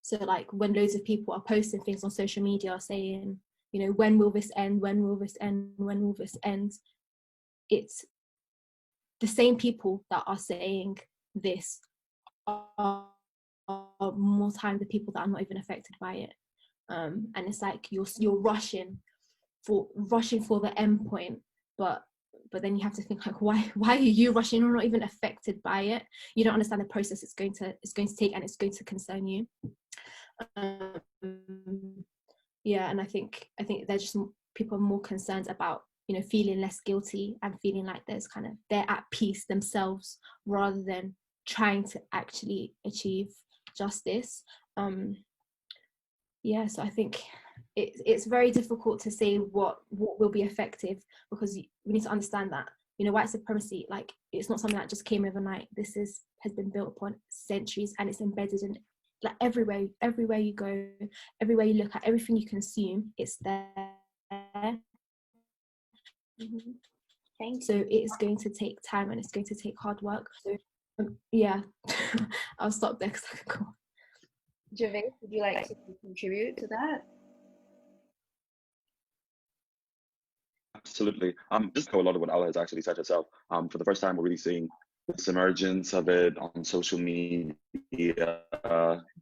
So like when loads of people are posting things on social media saying, you know, when will this end? When will this end? When will this end? It's the same people that are saying this are more time the people that are not even affected by it. And it's like you're rushing for the end point, but then you have to think like, why are you rushing? You're not even affected by it. You don't understand the process it's going to take, and it's going to concern you. Yeah, and I think they're just, people are more concerned about, you know, feeling less guilty and feeling like they're at peace themselves, rather than trying to actually achieve justice. Yeah, so I think it's very difficult to say what will be effective, because we need to understand that, you know, white supremacy, like, it's not something that just came overnight. This has been built upon centuries, and it's embedded in like everywhere you go, everywhere you look at, everything you consume, it's there. So it is going to take time, and it's going to take hard work. So yeah, I'll stop there because I can go on. Gervais, would you like to contribute to that? Absolutely. Just a lot of what Ella has actually said herself. For the first time, we're really seeing this emergence of it on social media,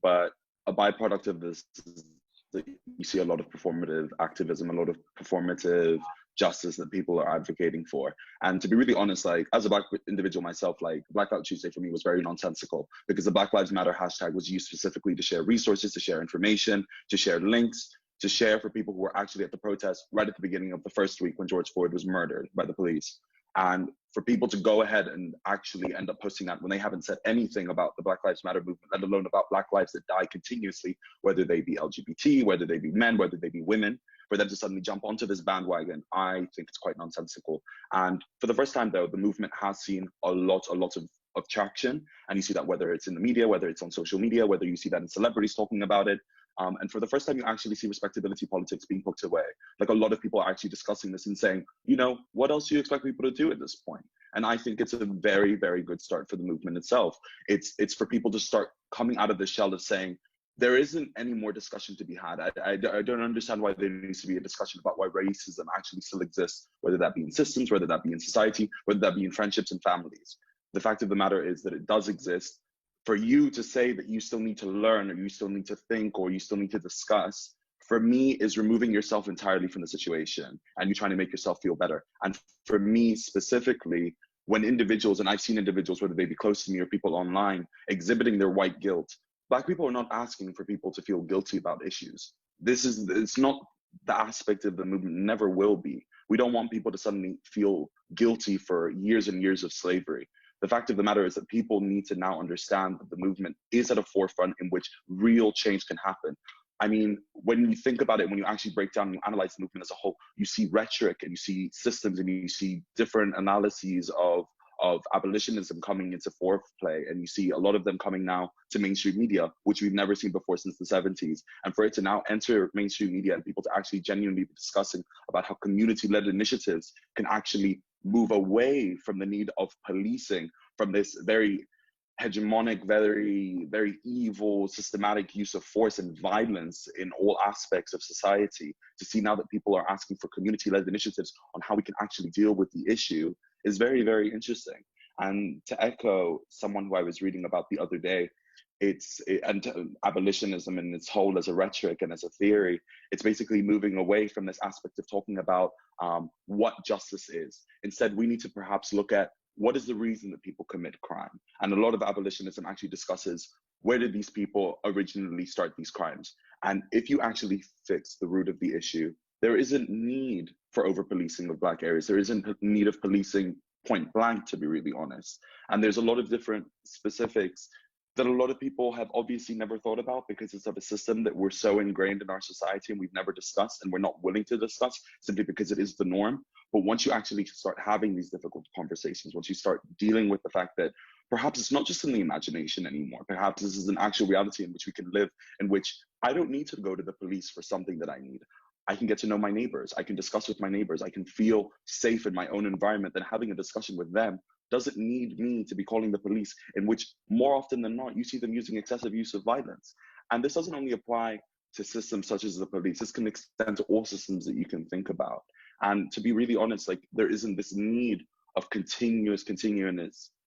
but a byproduct of this is that you see a lot of performative activism, a lot of performative justice that people are advocating for. And to be really honest, like, as a Black individual myself, like, Blackout Tuesday for me was very nonsensical, because the Black Lives Matter hashtag was used specifically to share resources, to share information, to share links, to share for people who were actually at the protest right at the beginning of the first week when George Floyd was murdered by the police. And for people to go ahead and actually end up posting that when they haven't said anything about the Black Lives Matter movement, let alone about Black lives that die continuously, whether they be LGBT, whether they be men, whether they be women, for them to suddenly jump onto this bandwagon, I think it's quite nonsensical. And for the first time, though, the movement has seen a lot of traction. And you see that whether it's in the media, whether it's on social media, whether you see that in celebrities talking about it. And for the first time, you actually see respectability politics being put away. Like, a lot of people are actually discussing this and saying, you know, what else do you expect people to do at this point? And I think it's a very, very good start for the movement itself. It's for people to start coming out of the shell of saying, there isn't any more discussion to be had. I don't understand why there needs to be a discussion about why racism actually still exists, whether that be in systems, whether that be in society, whether that be in friendships and families. The fact of the matter is that it does exist. For you to say that you still need to learn, or you still need to think, or you still need to discuss, for me, is removing yourself entirely from the situation, and you're trying to make yourself feel better. And for me specifically, when individuals, and I've seen individuals, whether they be close to me or people online, exhibiting their white guilt, Black people are not asking for people to feel guilty about issues. It's not the aspect of the movement, never will be. We don't want people to suddenly feel guilty for years and years of slavery. The fact of the matter is that people need to now understand that the movement is at a forefront in which real change can happen. I mean, when you think about it, when you actually break down and you analyze the movement as a whole, you see rhetoric, and you see systems, and you see different analyses of of abolitionism coming into foreplay, and you see a lot of them coming now to mainstream media, which we've never seen before since the 70s. And for it to now enter mainstream media and people to actually genuinely be discussing about how community-led initiatives can actually move away from the need of policing, from this very hegemonic, very evil, systematic use of force and violence in all aspects of society, to see now that people are asking for community-led initiatives on how we can actually deal with the issue is very, very interesting. And to echo someone who I was reading about the other day, abolitionism in its whole as a rhetoric and as a theory, it's basically moving away from this aspect of talking about what justice is. Instead, we need to perhaps look at what is the reason that people commit crime? And a lot of abolitionism actually discusses, where did these people originally start these crimes? And if you actually fix the root of the issue, there isn't need for over-policing of Black areas. There isn't need of policing point blank, to be really honest. And there's a lot of different specifics that a lot of people have obviously never thought about, because it's of a system that we're so ingrained in our society and we've never discussed, and we're not willing to discuss simply because it is the norm. But once you actually start having these difficult conversations, once you start dealing with the fact that perhaps it's not just in the imagination anymore, perhaps this is an actual reality in which we can live, in which I don't need to go to the police for something that I need. I can get to know my neighbors. I can discuss with my neighbors. I can feel safe in my own environment, then having a discussion with them doesn't need me to be calling the police, in which more often than not, you see them using excessive use of violence. And this doesn't only apply to systems such as the police, this can extend to all systems that you can think about. And to be really honest, like, there isn't this need of continuous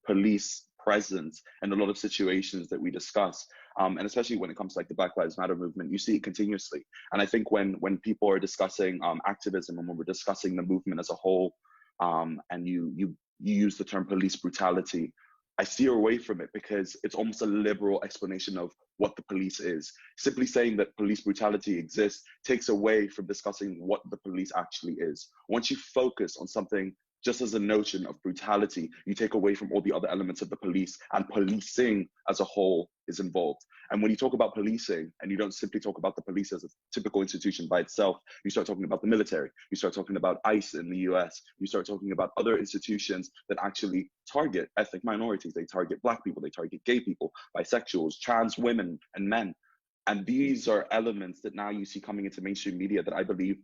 police presence in a lot of situations that we discuss. And especially when it comes to like the Black Lives Matter movement, you see it continuously. And I think when people are discussing activism, and when we're discussing the movement as a whole, and you use the term police brutality, I steer away from it, because it's almost a liberal explanation of what the police is. Simply saying that police brutality exists takes away from discussing what the police actually is. Once you focus on something just as a notion of brutality, you take away from all the other elements of the police, and policing as a whole is involved. And when you talk about policing, and you don't simply talk about the police as a typical institution by itself, you start talking about the military, you start talking about ICE in the US, you start talking about other institutions that actually target ethnic minorities, they target Black people, they target gay people, bisexuals, trans women and men. And these are elements that now you see coming into mainstream media that I believe,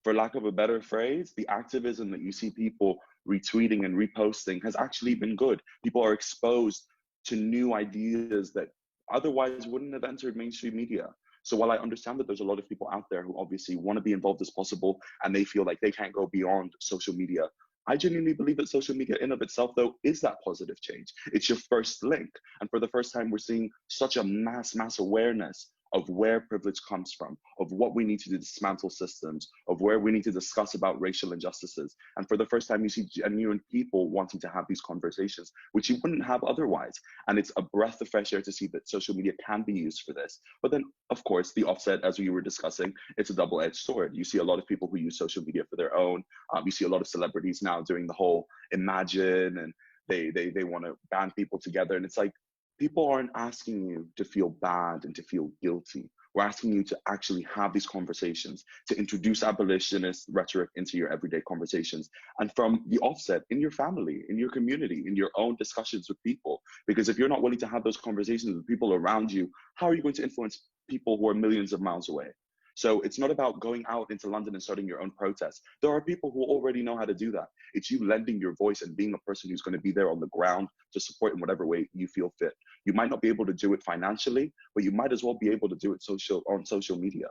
for lack of a better phrase, the activism that you see people retweeting and reposting has actually been good. People are exposed to new ideas that otherwise wouldn't have entered mainstream media. So while I understand that there's a lot of people out there who obviously want to be involved as possible, and they feel like they can't go beyond social media, I genuinely believe that social media in of itself, though, is that positive change. It's your first link. And for the first time, we're seeing such a mass awareness of where privilege comes from, of what we need to dismantle systems, of where we need to discuss about racial injustices. And for the first time, you see genuine people wanting to have these conversations, which you wouldn't have otherwise. And it's a breath of fresh air to see that social media can be used for this. But then, of course, the offset, as we were discussing, it's a double-edged sword. You see a lot of people who use social media for their own. You see a lot of celebrities now doing the whole imagine, and they want to band people together. And it's like, people aren't asking you to feel bad and to feel guilty. We're asking you to actually have these conversations, to introduce abolitionist rhetoric into your everyday conversations. And from the offset, in your family, in your community, in your own discussions with people. Because if you're not willing to have those conversations with people around you, how are you going to influence people who are millions of miles away? So it's not about going out into London and starting your own protests. There are people who already know how to do that. It's you lending your voice and being a person who's going to be there on the ground to support in whatever way you feel fit. You might not be able to do it financially, but you might as well be able to do it on social media.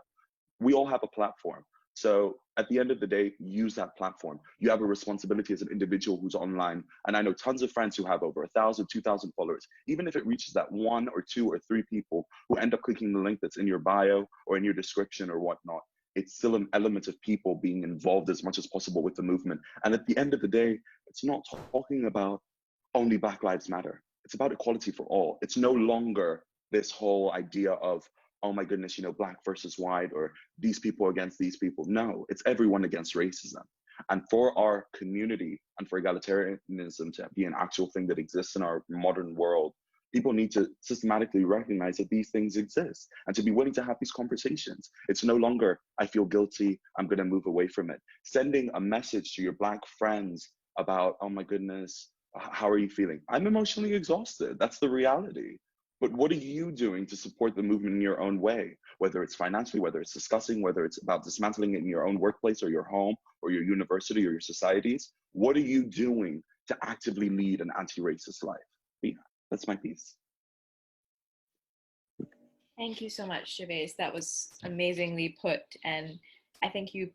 We all have a platform. So at the end of the day, use that platform. You have a responsibility as an individual who's online. And I know tons of friends who have over 1,000, 2,000 followers. Even if it reaches that 1 or 2 or 3 people who end up clicking the link that's in your bio or in your description or whatnot, it's still an element of people being involved as much as possible with the movement. And at the end of the day, it's not talking about only Black Lives Matter. It's about equality for all. It's no longer this whole idea of, oh my goodness, Black versus white, or these people against these people. No, it's everyone against racism. And for our community and for egalitarianism to be an actual thing that exists in our modern world, people need to systematically recognize that these things exist and to be willing to have these conversations. It's no longer, I feel guilty, I'm going to move away from it. Sending a message to your Black friends about, oh my goodness, How are you feeling? I'm emotionally exhausted. That's the reality. But what are you doing to support the movement in your own way? Whether it's financially, whether it's discussing, whether it's about dismantling it in your own workplace or your home or your university or your societies. What are you doing to actively lead an anti-racist life? Yeah, that's my piece. Thank you so much, Gervais. That was amazingly put. And I think you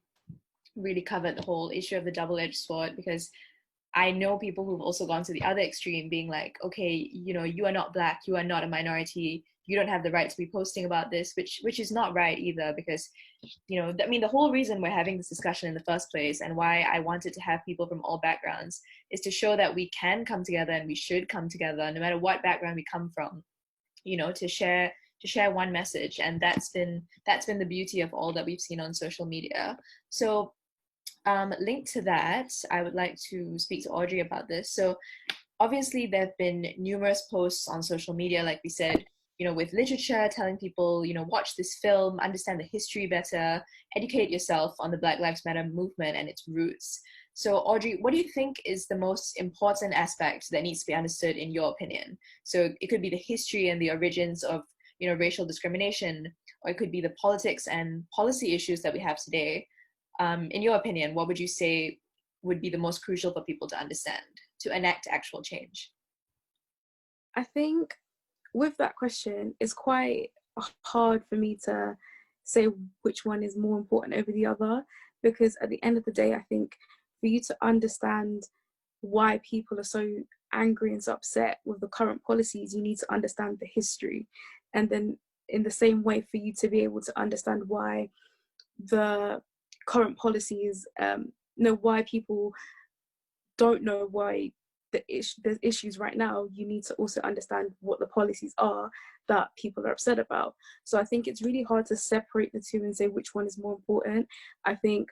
really covered the whole issue of the double-edged sword, because I know people who've also gone to the other extreme, being like, okay, you know, you are not Black, you are not a minority, you don't have the right to be posting about this, which is not right either, because, you know, I mean, the whole reason we're having this discussion in the first place, and why I wanted to have people from all backgrounds, is to show that we can come together, and we should come together, no matter what background we come from, you know, to share one message. And that's been the beauty of all that we've seen on social media. So linked to that, I would like to speak to Audrey about this. So obviously there have been numerous posts on social media, like we said, you know, with literature telling people, you know, watch this film, understand the history better, educate yourself on the Black Lives Matter movement and its roots. So Audrey, what do you think is the most important aspect that needs to be understood in your opinion? So it could be the history and the origins of, you know, racial discrimination, or it could be the politics and policy issues that we have today. In your opinion, what would you say would be the most crucial for people to understand to enact actual change? I think with that question, it's quite hard for me to say which one is more important over the other, because at the end of the day, I think for you to understand why people are so angry and so upset with the current policies, you need to understand the history. And then in the same way, for you to be able to understand why the current policies, know why people don't know why there's issues right now, you need to also understand what the policies are that people are upset about. So I think it's really hard to separate the two and say which one is more important. I think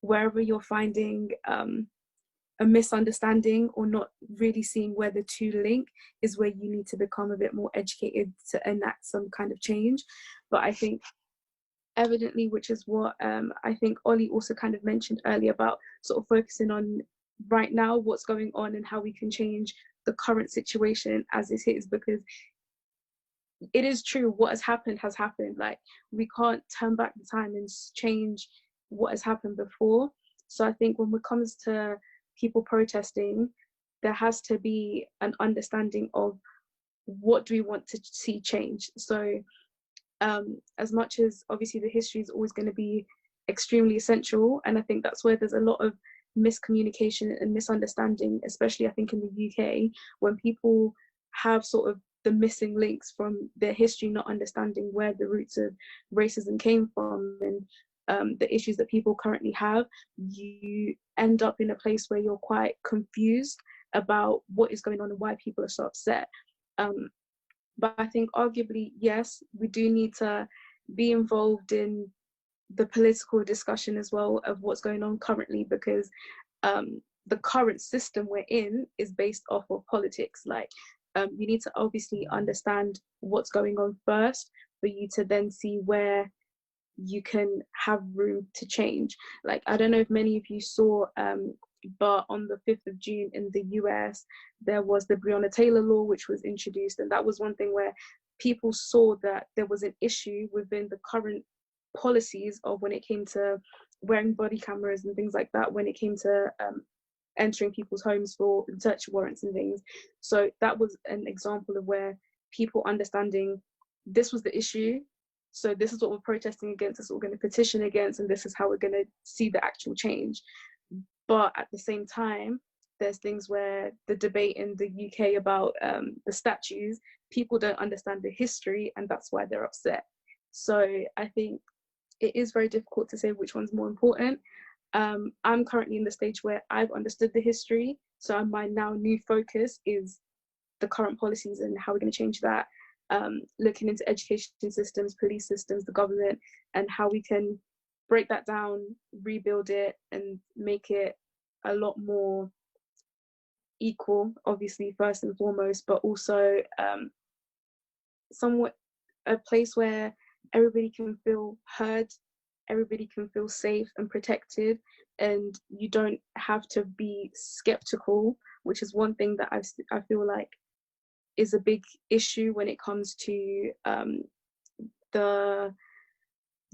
wherever you're finding a misunderstanding or not really seeing where the two link is where you need to become a bit more educated to enact some kind of change. But I think evidently, which is what I think Ollie also kind of mentioned earlier about sort of focusing on right now, what's going on and how we can change the current situation as it is, because it is true, what has happened has happened. Like, we can't turn back the time and change what has happened before. So I think when it comes to people protesting, there has to be an understanding of what do we want to see change. So as much as obviously the history is always going to be extremely essential, and I think that's where there's a lot of miscommunication and misunderstanding, especially I think in the UK, when people have sort of the missing links from their history, not understanding where the roots of racism came from and the issues that people currently have, you end up in a place where you're quite confused about what is going on and why people are so upset. But I think arguably, yes, we do need to be involved in the political discussion as well of what's going on currently, because the current system we're in is based off of politics. Like, you need to obviously understand what's going on first for you to then see where you can have room to change. Like, I don't know if many of you saw, but on the 5th of June in the US, there was the Breonna Taylor law, which was introduced. And that was one thing where people saw that there was an issue within the current policies of when it came to wearing body cameras and things like that, when it came to entering people's homes for search warrants and things. So that was an example of where people understanding this was the issue, so this is what we're protesting against, this is what we're going to petition against, and this is how we're going to see the actual change. But at the same time, there's things where the debate in the UK about the statues, people don't understand the history, and that's why they're upset. So I think it is very difficult to say which one's more important. I'm currently in the stage where I've understood the history, so my now new focus is the current policies and how we're going to change that, looking into education systems, police systems, the government, and how we can break that down, rebuild it, and make it a lot more equal, obviously, first and foremost, but also somewhat a place where everybody can feel heard, everybody can feel safe and protected, and you don't have to be skeptical which is one thing that I feel like is a big issue when it comes to the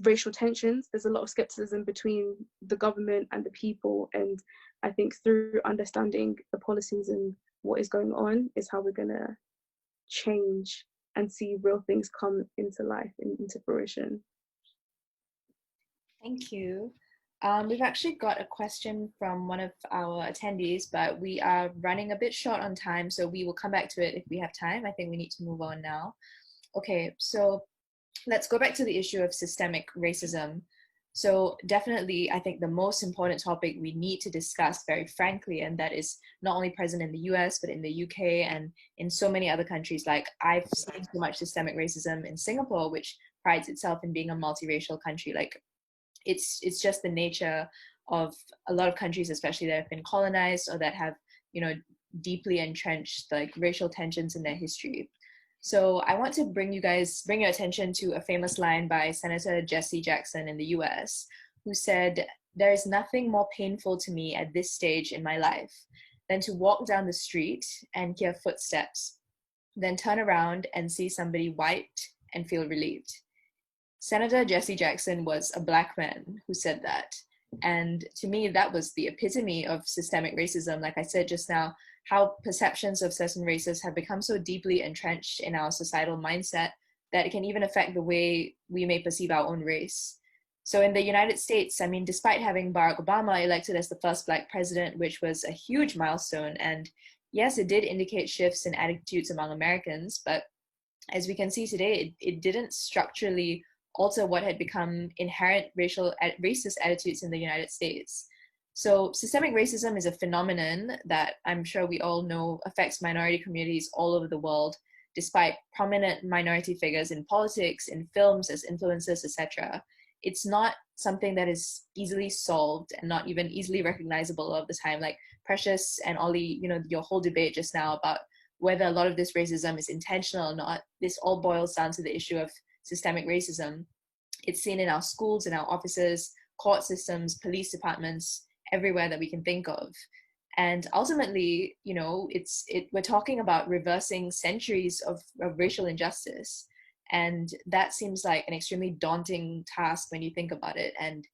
racial tensions. There's a lot of skepticism between the government and the people, and I think through understanding the policies and what is going on is how we're going to change and see real things come into life and into fruition. Thank you. We've actually got a question from one of our attendees, but we are running a bit short on time, so we will come back to it if we have time. I think we need to move on now. Okay, so let's go back to the issue of systemic racism. So definitely, I think the most important topic we need to discuss very frankly, and that is not only present in the US, but in the UK and in so many other countries. Like, I've seen so much systemic racism in Singapore, which prides itself in being a multiracial country. Like, it's just the nature of a lot of countries, especially that have been colonized or that have, you know, deeply entrenched like racial tensions in their history. So I want to bring your attention to a famous line by Senator Jesse Jackson in the US, who said, "There is nothing more painful to me at this stage in my life than to walk down the street and hear footsteps, then turn around and see somebody white and feel relieved." Senator Jesse Jackson was a Black man who said that. And to me, that was the epitome of systemic racism. Like I said just now, how perceptions of certain races have become so deeply entrenched in our societal mindset that it can even affect the way we may perceive our own race. So in the United States, I mean, despite having Barack Obama elected as the first Black president, which was a huge milestone, and yes, it did indicate shifts in attitudes among Americans, but as we can see today, it didn't structurally alter what had become inherent racist attitudes in the United States. So systemic racism is a phenomenon that I'm sure we all know affects minority communities all over the world, despite prominent minority figures in politics, in films, as influencers, etc. It's not something that is easily solved and not even easily recognizable all of the time. Like Precious and Ollie, you know, your whole debate just now about whether a lot of this racism is intentional or not, this all boils down to the issue of systemic racism. It's seen in our schools, in our offices, court systems, police departments, everywhere that we can think of. And ultimately, you know, we're talking about reversing centuries of racial injustice. And that seems like an extremely daunting task when you think about it, and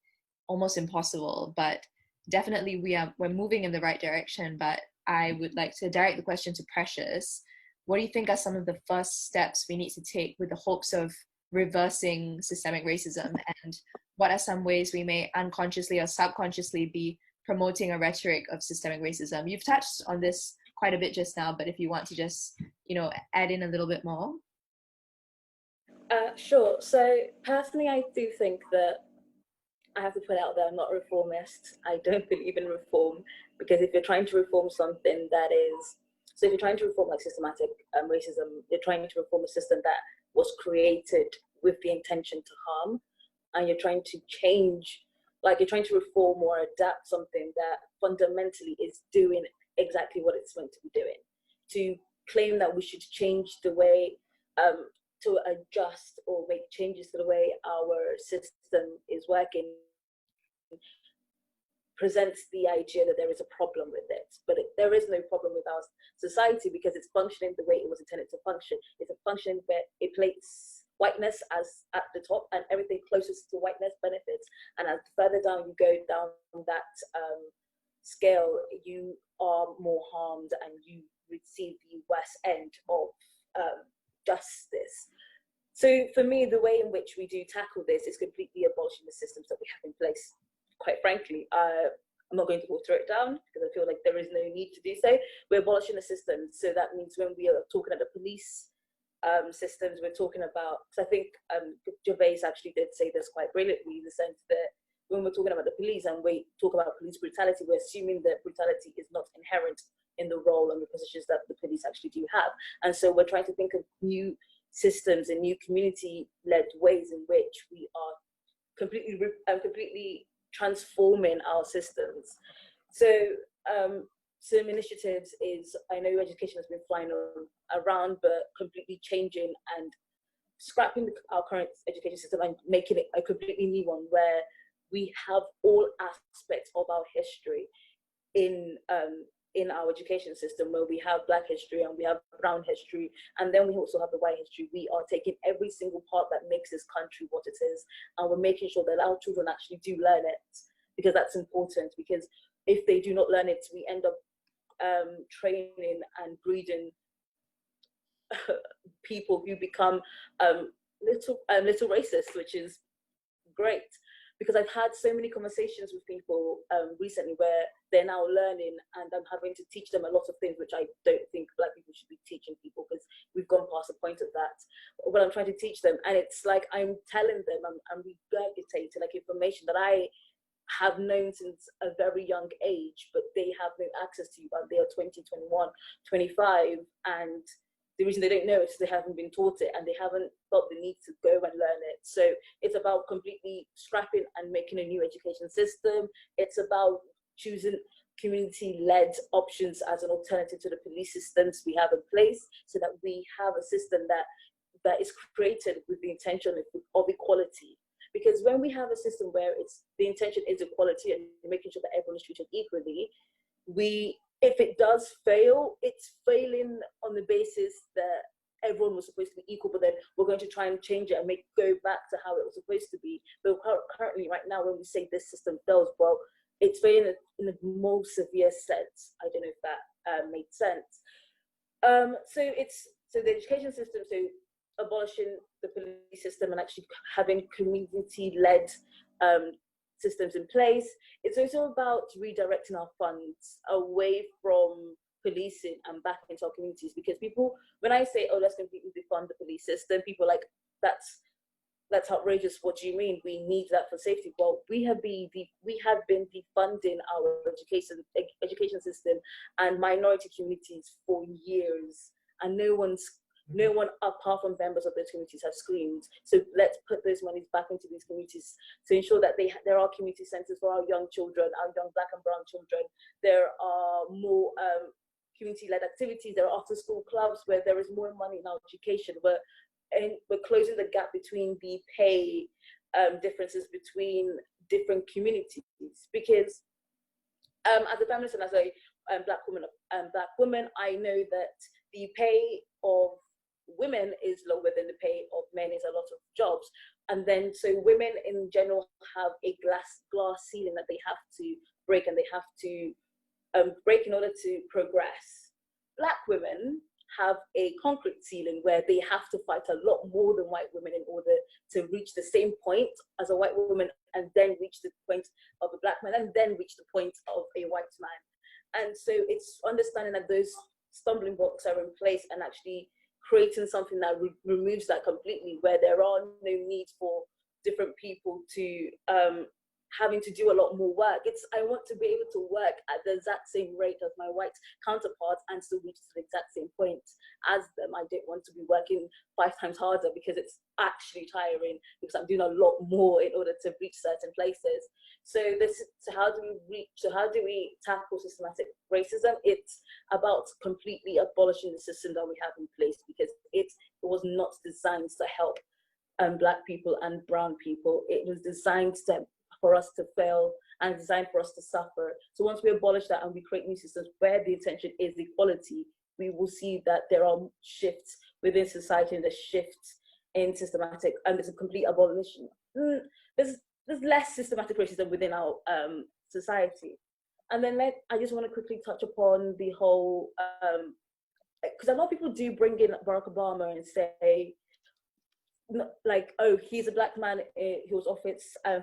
almost impossible. But definitely we're moving in the right direction. But I would like to direct the question to Precious. What do you think are some of the first steps we need to take with the hopes of reversing systemic racism, and what are some ways we may unconsciously or subconsciously be promoting a rhetoric of systemic racism? You've touched on this quite a bit just now, but if you want to just, you know, add in a little bit more. Sure. So personally, I do think that I have to put out there, I'm not a reformist. I don't believe in reform, because if you're trying to reform something that is, so if you're trying to reform like systematic racism, you're trying to reform a system that was created with the intention to harm, and you're trying to change, like you're trying to reform or adapt something that fundamentally is doing exactly what it's meant to be doing. To claim that we should change the way, to adjust or make changes to the way our system is working, presents the idea that there is a problem with it, but there is no problem with our society, because it's functioning the way it was intended to function. It's a function where it places whiteness as at the top, and everything closest to whiteness benefits. And as further down you go down that scale, you are more harmed and you receive the worst end of justice. So for me, the way in which we do tackle this is completely abolishing the systems that we have in place. Quite frankly, I'm not going to go through it down because I feel like there is no need to do so. We're abolishing the systems. So that means when we are talking at the police systems, we're talking about, because I think Gervais actually did say this quite brilliantly, in the sense that when we're talking about the police and we talk about police brutality, we're assuming that brutality is not inherent in the role and the positions that the police actually do have. And so we're trying to think of new systems and new community-led ways in which we are completely transforming our systems. So some initiatives is, I know education has been flying around, but completely changing and scrapping our current education system and making it a completely new one, where we have all aspects of our history in in our education system, where we have Black history and we have brown history, and then we also have the white history. We are taking every single part that makes this country what it is, and we're making sure that our children actually do learn it, because that's important. Because if they do not learn it, we end up training and breeding people who become little racist, which is great. Because I've had so many conversations with people recently where they're now learning, and I'm having to teach them a lot of things which I don't think Black people should be teaching people, because we've gone past the point of that. But I'm trying to teach them, and it's like I'm telling them, I'm regurgitating like information that I have known since a very young age, but they have no access to, but they are 20, 21, 25, and the reason they don't know it is they haven't been taught it, and they haven't felt the need to go and learn it. So it's about completely scrapping and making a new education system. It's about choosing community-led options as an alternative to the police systems we have in place, so that we have a system that is created with the intention of equality. Because when we have a system where the intention is equality and making sure that everyone is treated equally, if it does fail, it's failing on the basis that everyone was supposed to be equal, but then we're going to try and change it and go back to how it was supposed to be. But currently, right now, when we say this system fails, well, it's failing in the most severe sense. I don't know if that made sense. So the education system, so abolishing the police system and actually having community-led systems in place. It's also about redirecting our funds away from policing and back into our communities, because people, when I say, oh, let's completely defund the police system, people are like, that's outrageous. What do you mean? We need that for safety. Well, we have been defunding our education system and minority communities for years, and no one apart from members of those communities have screamed. So let's put those monies back into these communities to ensure that there are community centers for our young children, our young Black and brown children. There are more community-led activities. There are after-school clubs where there is more money in our education. We're closing the gap between the pay differences between different communities. Because as a feminist and as a Black woman, I know that the pay of women is lower than the pay of men in a lot of jobs, and then so women in general have a glass ceiling that they have to break, and they have to break in order to progress. Black women have a concrete ceiling where they have to fight a lot more than white women in order to reach the same point as a white woman, and then reach the point of a Black man, and then reach the point of a white man. And so it's understanding that those stumbling blocks are in place, and actually creating something that removes that completely, where there are no need for different people to having to do a lot more work. I want to be able to work at the exact same rate as my white counterparts and still reach the exact same point as them. I don't want to be working 5 times harder, because it's actually tiring, because I'm doing a lot more in order to reach certain places. So how do we tackle systematic racism? It's about completely abolishing the system that we have in place, because it was not designed to help Black people and brown people. It was designed for us to fail and designed for us to suffer. So once we abolish that and we create new systems where the intention is equality, we will see that there are shifts within society, and the shifts in systematic, and there's a complete abolition. There's less systematic racism within our society. And then I just want to quickly touch upon the whole, because a lot of people do bring in Barack Obama and say, like, oh, he's a Black man, he was offered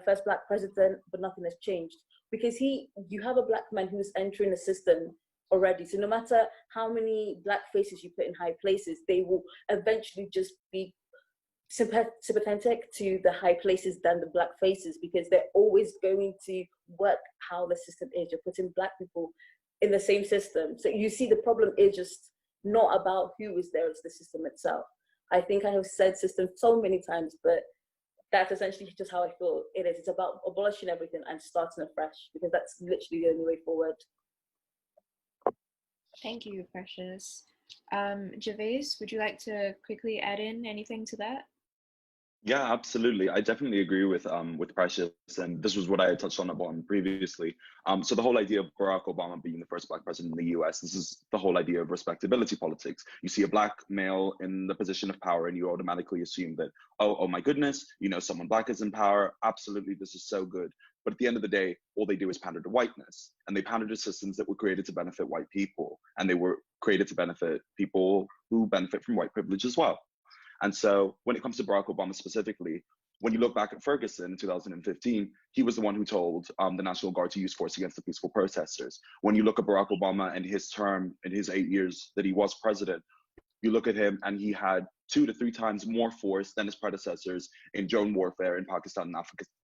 first Black president, but nothing has changed. Because you have a Black man who's entering the system already. So no matter how many Black faces you put in high places, they will eventually just be sympathetic to the high places than the Black faces, because they're always going to work how the system is. You're putting Black people in the same system. So you see, the problem is just not about who is there, it's the system itself. I think I have said system so many times, but that's essentially just how I feel it is. It's about abolishing everything and starting afresh, because that's literally the only way forward. Thank you, Precious. Gervais, would you like to quickly add in anything to that? Yeah, absolutely. I definitely agree with Precious, and this was what I had touched on previously. So the whole idea of Barack Obama being the first black president in the U.S. This is the whole idea of respectability politics. You see a black male in the position of power, and you automatically assume that, oh my goodness, someone black is in power. Absolutely, this is so good. But at the end of the day, all they do is pander to whiteness, and they pander to systems that were created to benefit white people, and they were created to benefit people who benefit from white privilege as well. And so when it comes to Barack Obama specifically, when you look back at Ferguson in 2015, he was the one who told the National Guard to use force against the peaceful protesters. When you look at Barack Obama and his term in his 8 years that he was president, you look at him and he had 2 to 3 times more force than his predecessors in drone warfare in Pakistan and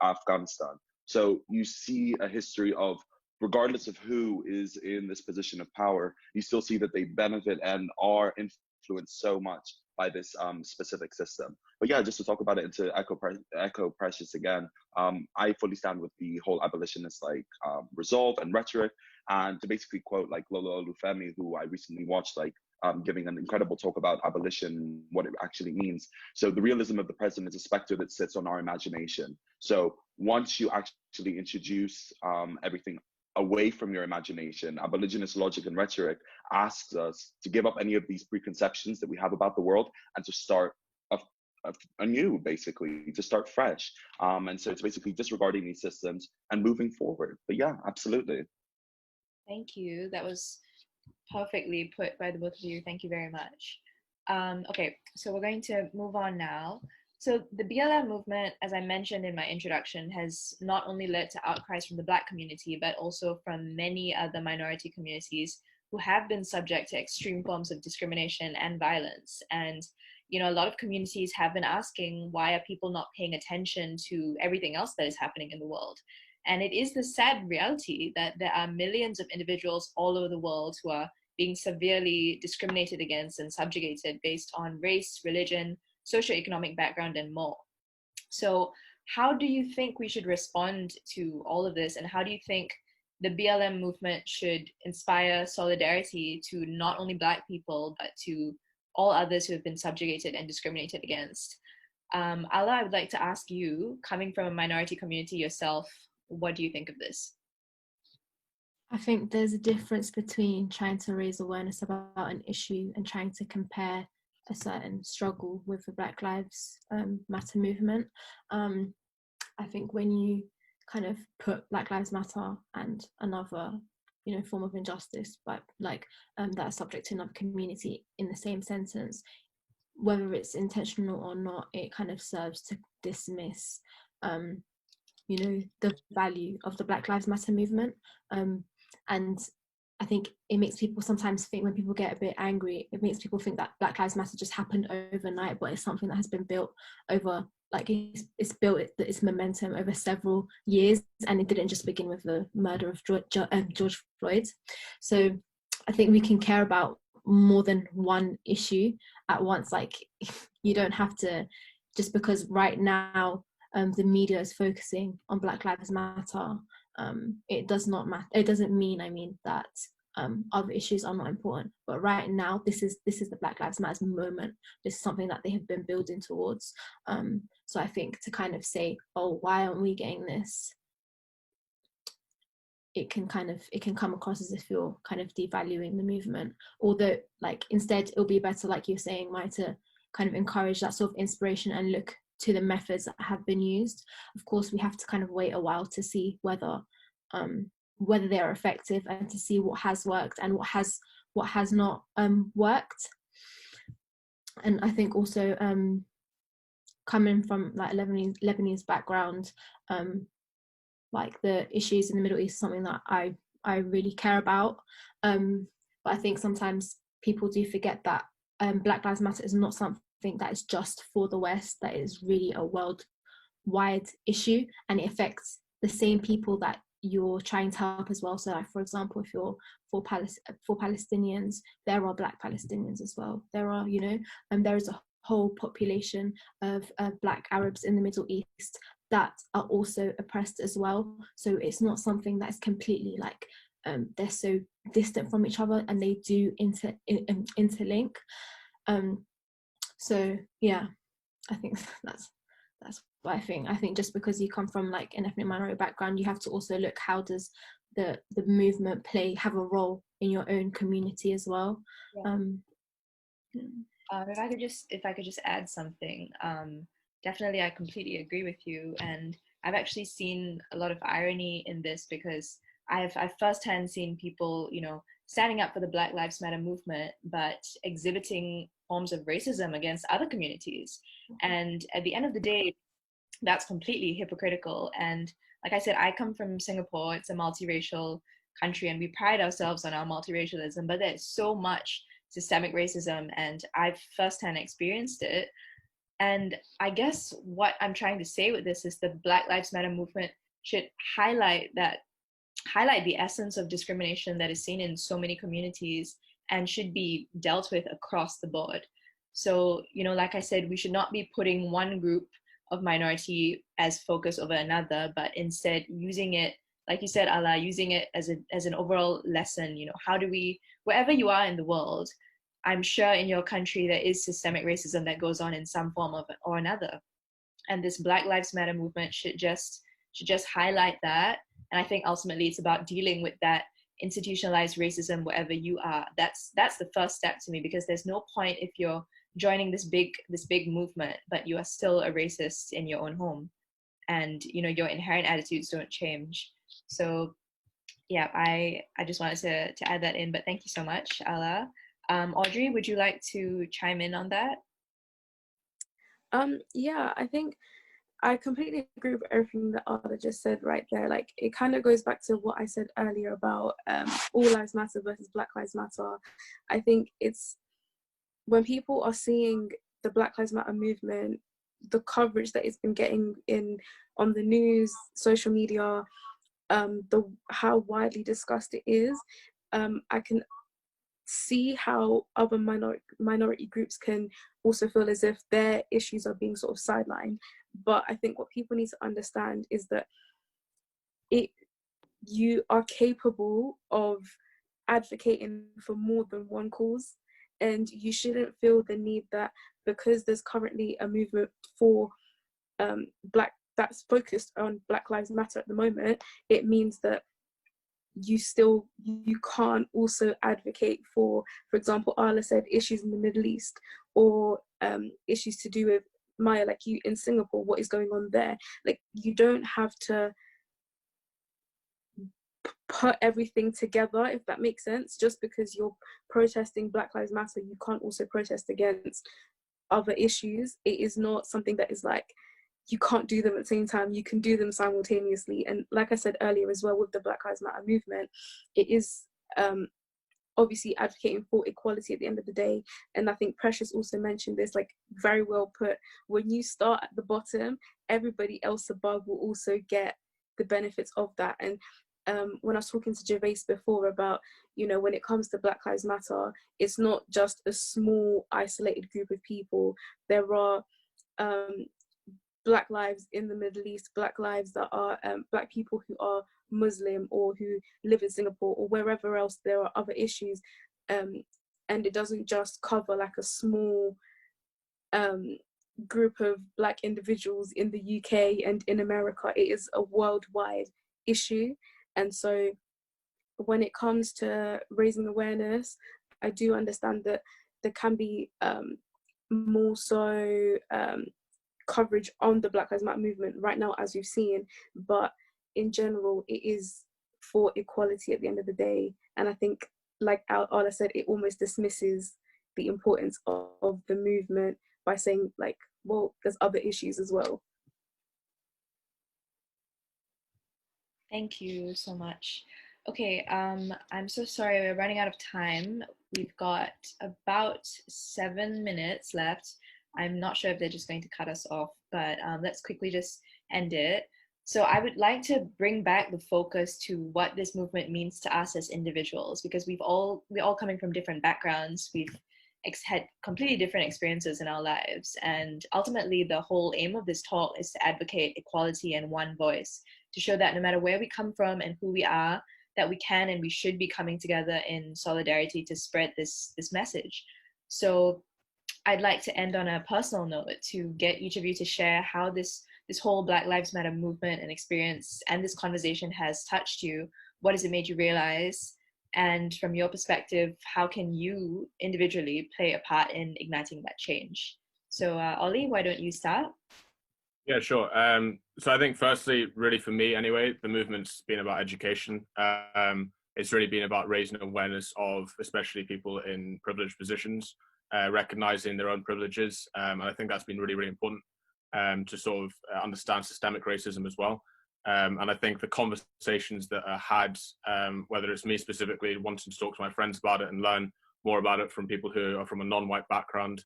Afghanistan. So you see a history of, regardless of who is in this position of power, you still see that they benefit and are influenced so much by this specific system. But yeah, just to talk about it and to echo Precious again, I fully stand with the whole abolitionist resolve and rhetoric, and to basically quote like Lolo Olufemi, who I recently watched giving an incredible talk about abolition, what it actually means. So the realism of the present is a specter that sits on our imagination. So once you actually introduce everything away from your imagination, abolitionist logic and rhetoric asks us to give up any of these preconceptions that we have about the world and to start anew, basically, to start fresh. And so it's basically disregarding these systems and moving forward. But yeah, absolutely. Thank you. That was perfectly put by the both of you. Thank you very much. Okay, so we're going to move on now. So the BLM movement, as I mentioned in my introduction, has not only led to outcries from the Black community, but also from many other minority communities who have been subject to extreme forms of discrimination and violence. And, a lot of communities have been asking, why are people not paying attention to everything else that is happening in the world? And it is the sad reality that there are millions of individuals all over the world who are being severely discriminated against and subjugated based on race, religion, socioeconomic background, and more. So how do you think we should respond to all of this? And how do you think the BLM movement should inspire solidarity to not only Black people, but to all others who have been subjugated and discriminated against? Ala, I would like to ask you, coming from a minority community yourself, what do you think of this? I think there's a difference between trying to raise awareness about an issue and trying to compare a certain struggle with the Black Lives Matter movement. I think when you kind of put Black Lives Matter and another, form of injustice, but that is subject to another community in the same sentence, whether it's intentional or not, it kind of serves to dismiss, the value of the Black Lives Matter movement. And I think it makes people sometimes think, when people get a bit angry, it makes people think that Black Lives Matter just happened overnight, but it's something that has been built over, it's built its momentum over several years, and it didn't just begin with the murder of George Floyd. So I think we can care about more than one issue at once. You don't have to, just because right now the media is focusing on Black Lives Matter, it does not matter. It doesn't mean, that other issues are not important. But right now, this is the Black Lives Matter moment. This is something that they have been building towards. So I think to kind of say, oh, why aren't we getting this? It can come across as if you're kind of devaluing the movement. Although, instead, it'll be better, like you're saying, Maya, to kind of encourage that sort of inspiration and look to the methods that have been used. Of course, we have to kind of wait a while to see whether they're effective, and to see what has worked and what has not worked. And I think also coming from a Lebanese background, the issues in the Middle East is something that I really care about. But I think sometimes people do forget that Black Lives Matter is not something that is just for the West, that is really a worldwide issue, and it affects the same people that you're trying to help as well. So for example, if you're for Palestinians, there are Black Palestinians as well. There are, and there is a whole population of Black Arabs in the Middle East that are also oppressed as well. So it's not something that's completely they're so distant from each other, and they do interlink. So yeah, I think That's what I think. I think just because you come from like an ethnic minority background, you have to also look, how does the movement have a role in your own community as well. Yeah. If I could just add something, definitely I completely agree with you, and I've actually seen a lot of irony in this because I've firsthand seen people, you know, standing up for the Black Lives Matter movement, but exhibiting forms of racism against other communities. And at the end of the day, that's completely hypocritical. And like I said, I come from Singapore. It's a multiracial country, and we pride ourselves on our multiracialism, but there's so much systemic racism, and I've firsthand experienced it. And I guess what I'm trying to say with this is the Black Lives Matter movement should highlight the essence of discrimination that is seen in so many communities and should be dealt with across the board. So, you know, like I said, we should not be putting one group of minority as focus over another, but instead using it, like you said, Ala, using it as an overall lesson. You know, how do we, wherever you are in the world, I'm sure in your country there is systemic racism that goes on in some form or another, and this Black Lives Matter movement should just highlight that. And I think ultimately it's about dealing with that institutionalized racism wherever you are. That's the first step to me, because there's no point if you're joining this big movement but you are still a racist in your own home, and you know your inherent attitudes don't change. So yeah, I just wanted to add that in, but thank you so much, Ala. Audrey, would you like to chime in on that? Yeah, I think I completely agree with everything that Ada just said right there. Like, it kind of goes back to what I said earlier about All Lives Matter versus Black Lives Matter. I think it's when people are seeing the Black Lives Matter movement, the coverage that it's been getting on the news, social media, how widely discussed it is, I can see how other minority groups can also feel as if their issues are being sort of sidelined. But I think what people need to understand is that you are capable of advocating for more than one cause, and you shouldn't feel the need that because there's currently a movement for that's focused on Black Lives Matter at the moment, it means that you can't also advocate for example, Arla said, issues in the Middle East, or issues to do with Maya, like you in Singapore, what is going on there. Like, you don't have to put everything together, if that makes sense. Just because you're protesting Black Lives Matter, you can't also protest against other issues. It is not something that is like you can't do them at the same time. You can do them simultaneously. And like I said earlier as well, with the Black Lives Matter movement, it is obviously advocating for equality at the end of the day. And I think Precious also mentioned this, like, very well put. When you start at the bottom, everybody else above will also get the benefits of that. And when I was talking to Gervais before about, you know, when it comes to Black Lives Matter, it's not just a small isolated group of people. There are Black lives in the Middle East, Black lives that are Black people who are Muslim or who live in Singapore or wherever else there are other issues, and it doesn't just cover like a small group of Black individuals in the UK and in America. It is a worldwide issue. And so when it comes to raising awareness, I do understand that there can be more so coverage on the Black Lives Matter movement right now, as we've seen, but in general it is for equality at the end of the day. And I think, like Ala said, it almost dismisses the importance of the movement by saying, like, well, there's other issues as well. Thank you so much. Okay, I'm so sorry, we're running out of time. We've got about 7 minutes left. I'm not sure if they're just going to cut us off, but let's quickly just end it. So I would like to bring back the focus to what this movement means to us as individuals, because we're all coming from different backgrounds. We've had completely different experiences in our lives. And ultimately, the whole aim of this talk is to advocate equality and one voice, to show that no matter where we come from and who we are, that we can and we should be coming together in solidarity to spread this message. So I'd like to end on a personal note to get each of you to share how this whole Black Lives Matter movement and experience and this conversation has touched you. What has it made you realize? And from your perspective, how can you individually play a part in igniting that change? So Ollie, why don't you start? Yeah, sure. So I think firstly, really for me anyway, the movement's been about education. It's really been about raising awareness of especially people in privileged positions, recognizing their own privileges. And I think that's been really, really important to sort of understand systemic racism as well. And I think the conversations that are had, whether it's me specifically wanting to talk to my friends about it and learn more about it from people who are from a non-white background,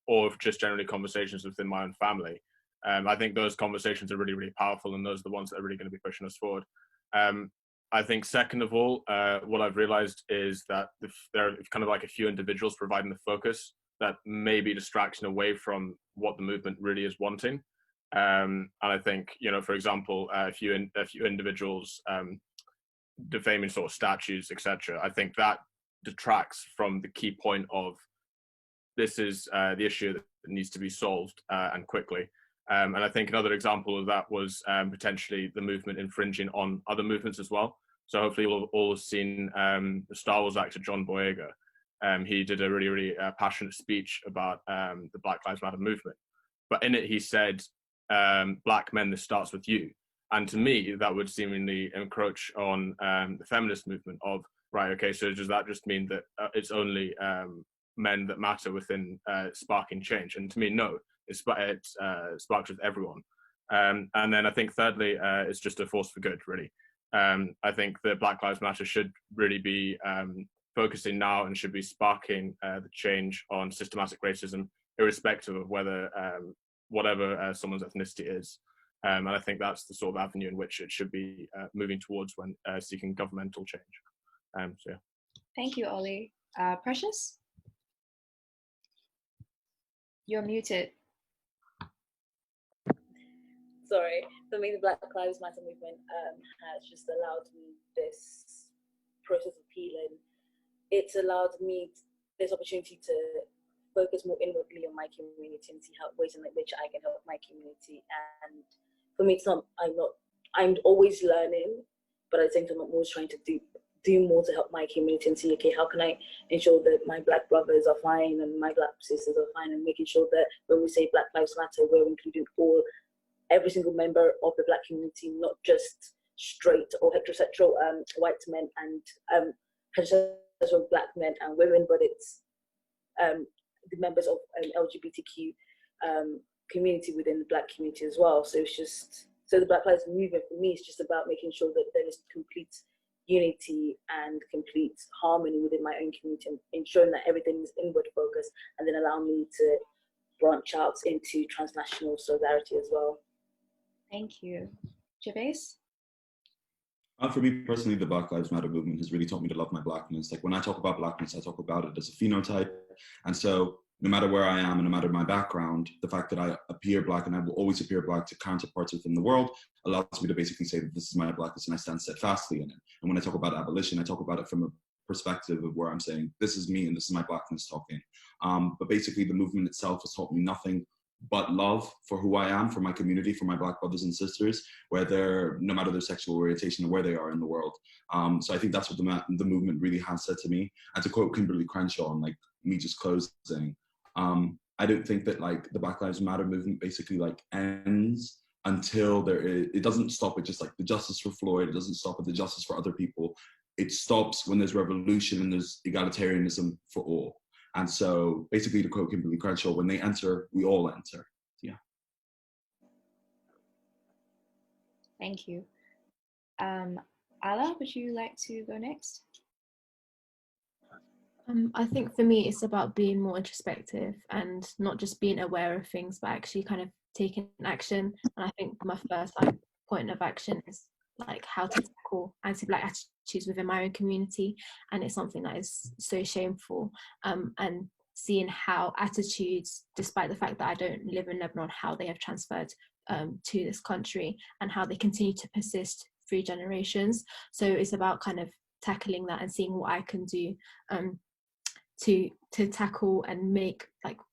or just generally conversations within my own family. I think those conversations are really, really powerful, and those are the ones that are really going to be pushing us forward. I think second of all, what I've realized is that there are kind of like a few individuals providing the focus that may be distraction away from what the movement really is wanting. And I think, you know, for example, a few individuals defaming sort of statues, etc. I think that detracts from the key point of this is the issue that needs to be solved and quickly. And I think another example of that was potentially the movement infringing on other movements as well. So hopefully you'll have all seen the Star Wars actor John Boyega. He did a really, really passionate speech about the Black Lives Matter movement. But in it, he said, black men, this starts with you. And to me, that would seemingly encroach on the feminist movement of, right, okay, so does that just mean that it's only men that matter within sparking change? And to me, no, it sparks with everyone. And then I think thirdly, it's just a force for good, really. I think that Black Lives Matter should really be focusing now and should be sparking the change on systematic racism, irrespective of whether whatever someone's ethnicity is. And I think that's the sort of avenue in which it should be moving towards when seeking governmental change. So yeah. Thank you, Ollie. Precious? You're muted. Sorry, for me, the Black Lives Matter movement has just allowed me this process of healing. It's allowed me this opportunity to focus more inwardly on my community and see how ways in which I can help my community. And for me, it's not. I'm always learning, but at the same time, I'm always trying to do more to help my community and see, okay, how can I ensure that my Black brothers are fine and my Black sisters are fine, and making sure that when we say Black Lives Matter, we're including every single member of the Black community, not just straight or heterosexual white men and heterosexual Black men and women, but it's the members of LGBTQ community within the Black community as well. So it's just, so the Black Lives Movement for me is just about making sure that there is complete unity and complete harmony within my own community, and ensuring that everything is inward focused, and then allow me to branch out into transnational solidarity as well. Thank you. Gervais? For me personally, the Black Lives Matter movement has really taught me to love my Blackness. Like when I talk about Blackness, I talk about it as a phenotype. And so no matter where I am and no matter my background, the fact that I appear Black and I will always appear Black to counterparts within the world allows me to basically say that this is my Blackness and I stand steadfastly in it. And when I talk about abolition, I talk about it from a perspective of where I'm saying, this is me and this is my Blackness talking. But basically the movement itself has taught me nothing but love for who I am, for my community, for my Black brothers and sisters, no matter their sexual orientation or where they are in the world. So I think that's what the movement really has said to me. And to quote Kimberly Crenshaw, and like me just closing, I don't think that like the Black Lives Matter movement basically like ends until it doesn't stop at just like the justice for Floyd, it doesn't stop at the justice for other people. It stops when there's revolution and there's egalitarianism for all. And so basically to quote Kimberly Crenshaw, when they enter, we all enter. Yeah. Thank you. Ala, would you like to go next? I think for me, it's about being more introspective and not just being aware of things, but actually kind of taking action. And I think my first point of action is like how to tackle anti-Black attitudes within my own community, and it's something that is so shameful. And seeing how attitudes, despite the fact that I don't live in Lebanon, how they have transferred to this country and how they continue to persist through generations. So it's about kind of tackling that and seeing what I can do to tackle and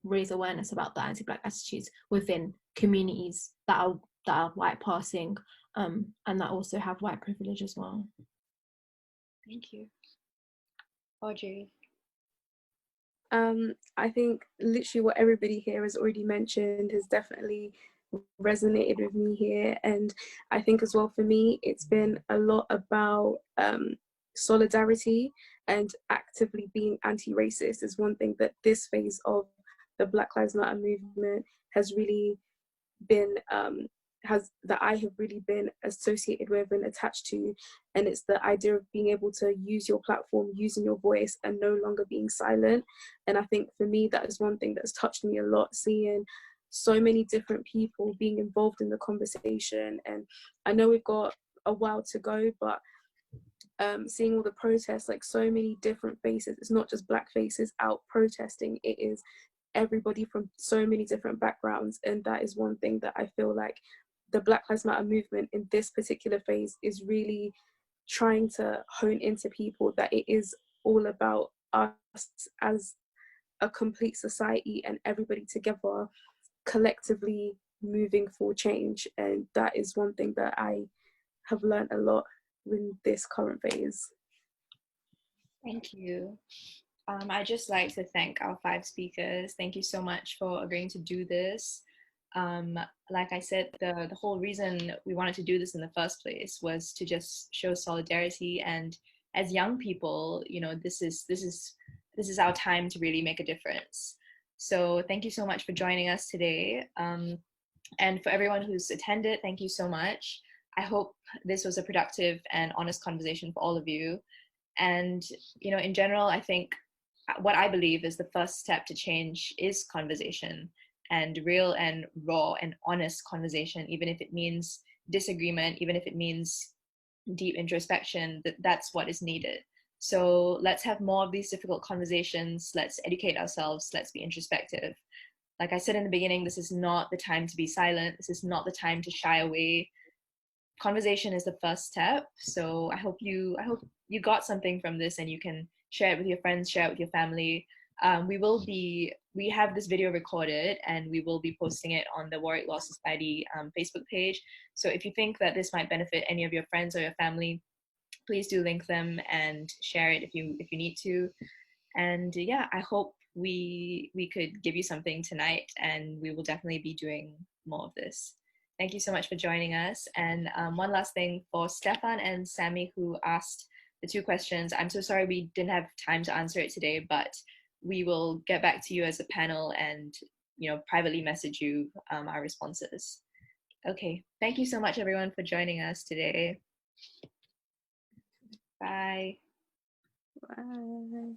raise awareness about the anti-Black attitudes within communities that are white passing, and that also have white privilege as well. Thank you. Audrey. I think literally what everybody here has already mentioned has definitely resonated with me here. And I think as well for me, it's been a lot about solidarity, and actively being anti-racist is one thing that this phase of the Black Lives Matter movement has really been that I have really been associated with and attached to. And it's the idea of being able to use your platform, using your voice, and no longer being silent. And I think for me, that is one thing that's touched me a lot, seeing so many different people being involved in the conversation. And I know we've got a while to go, but seeing all the protests, like so many different faces, it's not just Black faces out protesting, it is everybody from so many different backgrounds. And that is one thing that I feel like the Black Lives Matter movement in this particular phase is really trying to hone into people, that it is all about us as a complete society and everybody together collectively moving for change. And that is one thing that I have learned a lot in this current phase. Thank you. I'd just like to thank our 5 speakers. Thank you so much for agreeing to do this. Like I said, the whole reason we wanted to do this in the first place was to just show solidarity. And as young people, you know, this is our time to really make a difference. So thank you so much for joining us today. And for everyone who's attended, thank you so much. I hope this was a productive and honest conversation for all of you. And, you know, in general, I think what I believe is the first step to change is conversation, and real and raw and honest conversation, even if it means disagreement, even if it means deep introspection, that's what is needed. So let's have more of these difficult conversations. Let's educate ourselves. Let's be introspective. Like I said in the beginning, this is not the time to be silent. This is not the time to shy away. Conversation is the first step. So I hope you got something from this, and you can share it with your friends, share it with your family. We have this video recorded, and we will be posting it on the Warwick Law Society Facebook page. So if you think that this might benefit any of your friends or your family, please do link them and share it if you need to. And yeah, I hope we could give you something tonight, and we will definitely be doing more of this. Thank you so much for joining us. And one last thing for Stefan and Sammy, who asked the 2 questions. I'm so sorry we didn't have time to answer it today, but we will get back to you as a panel and, you know, privately message you our responses. Okay, thank you so much everyone for joining us today. Bye. Bye.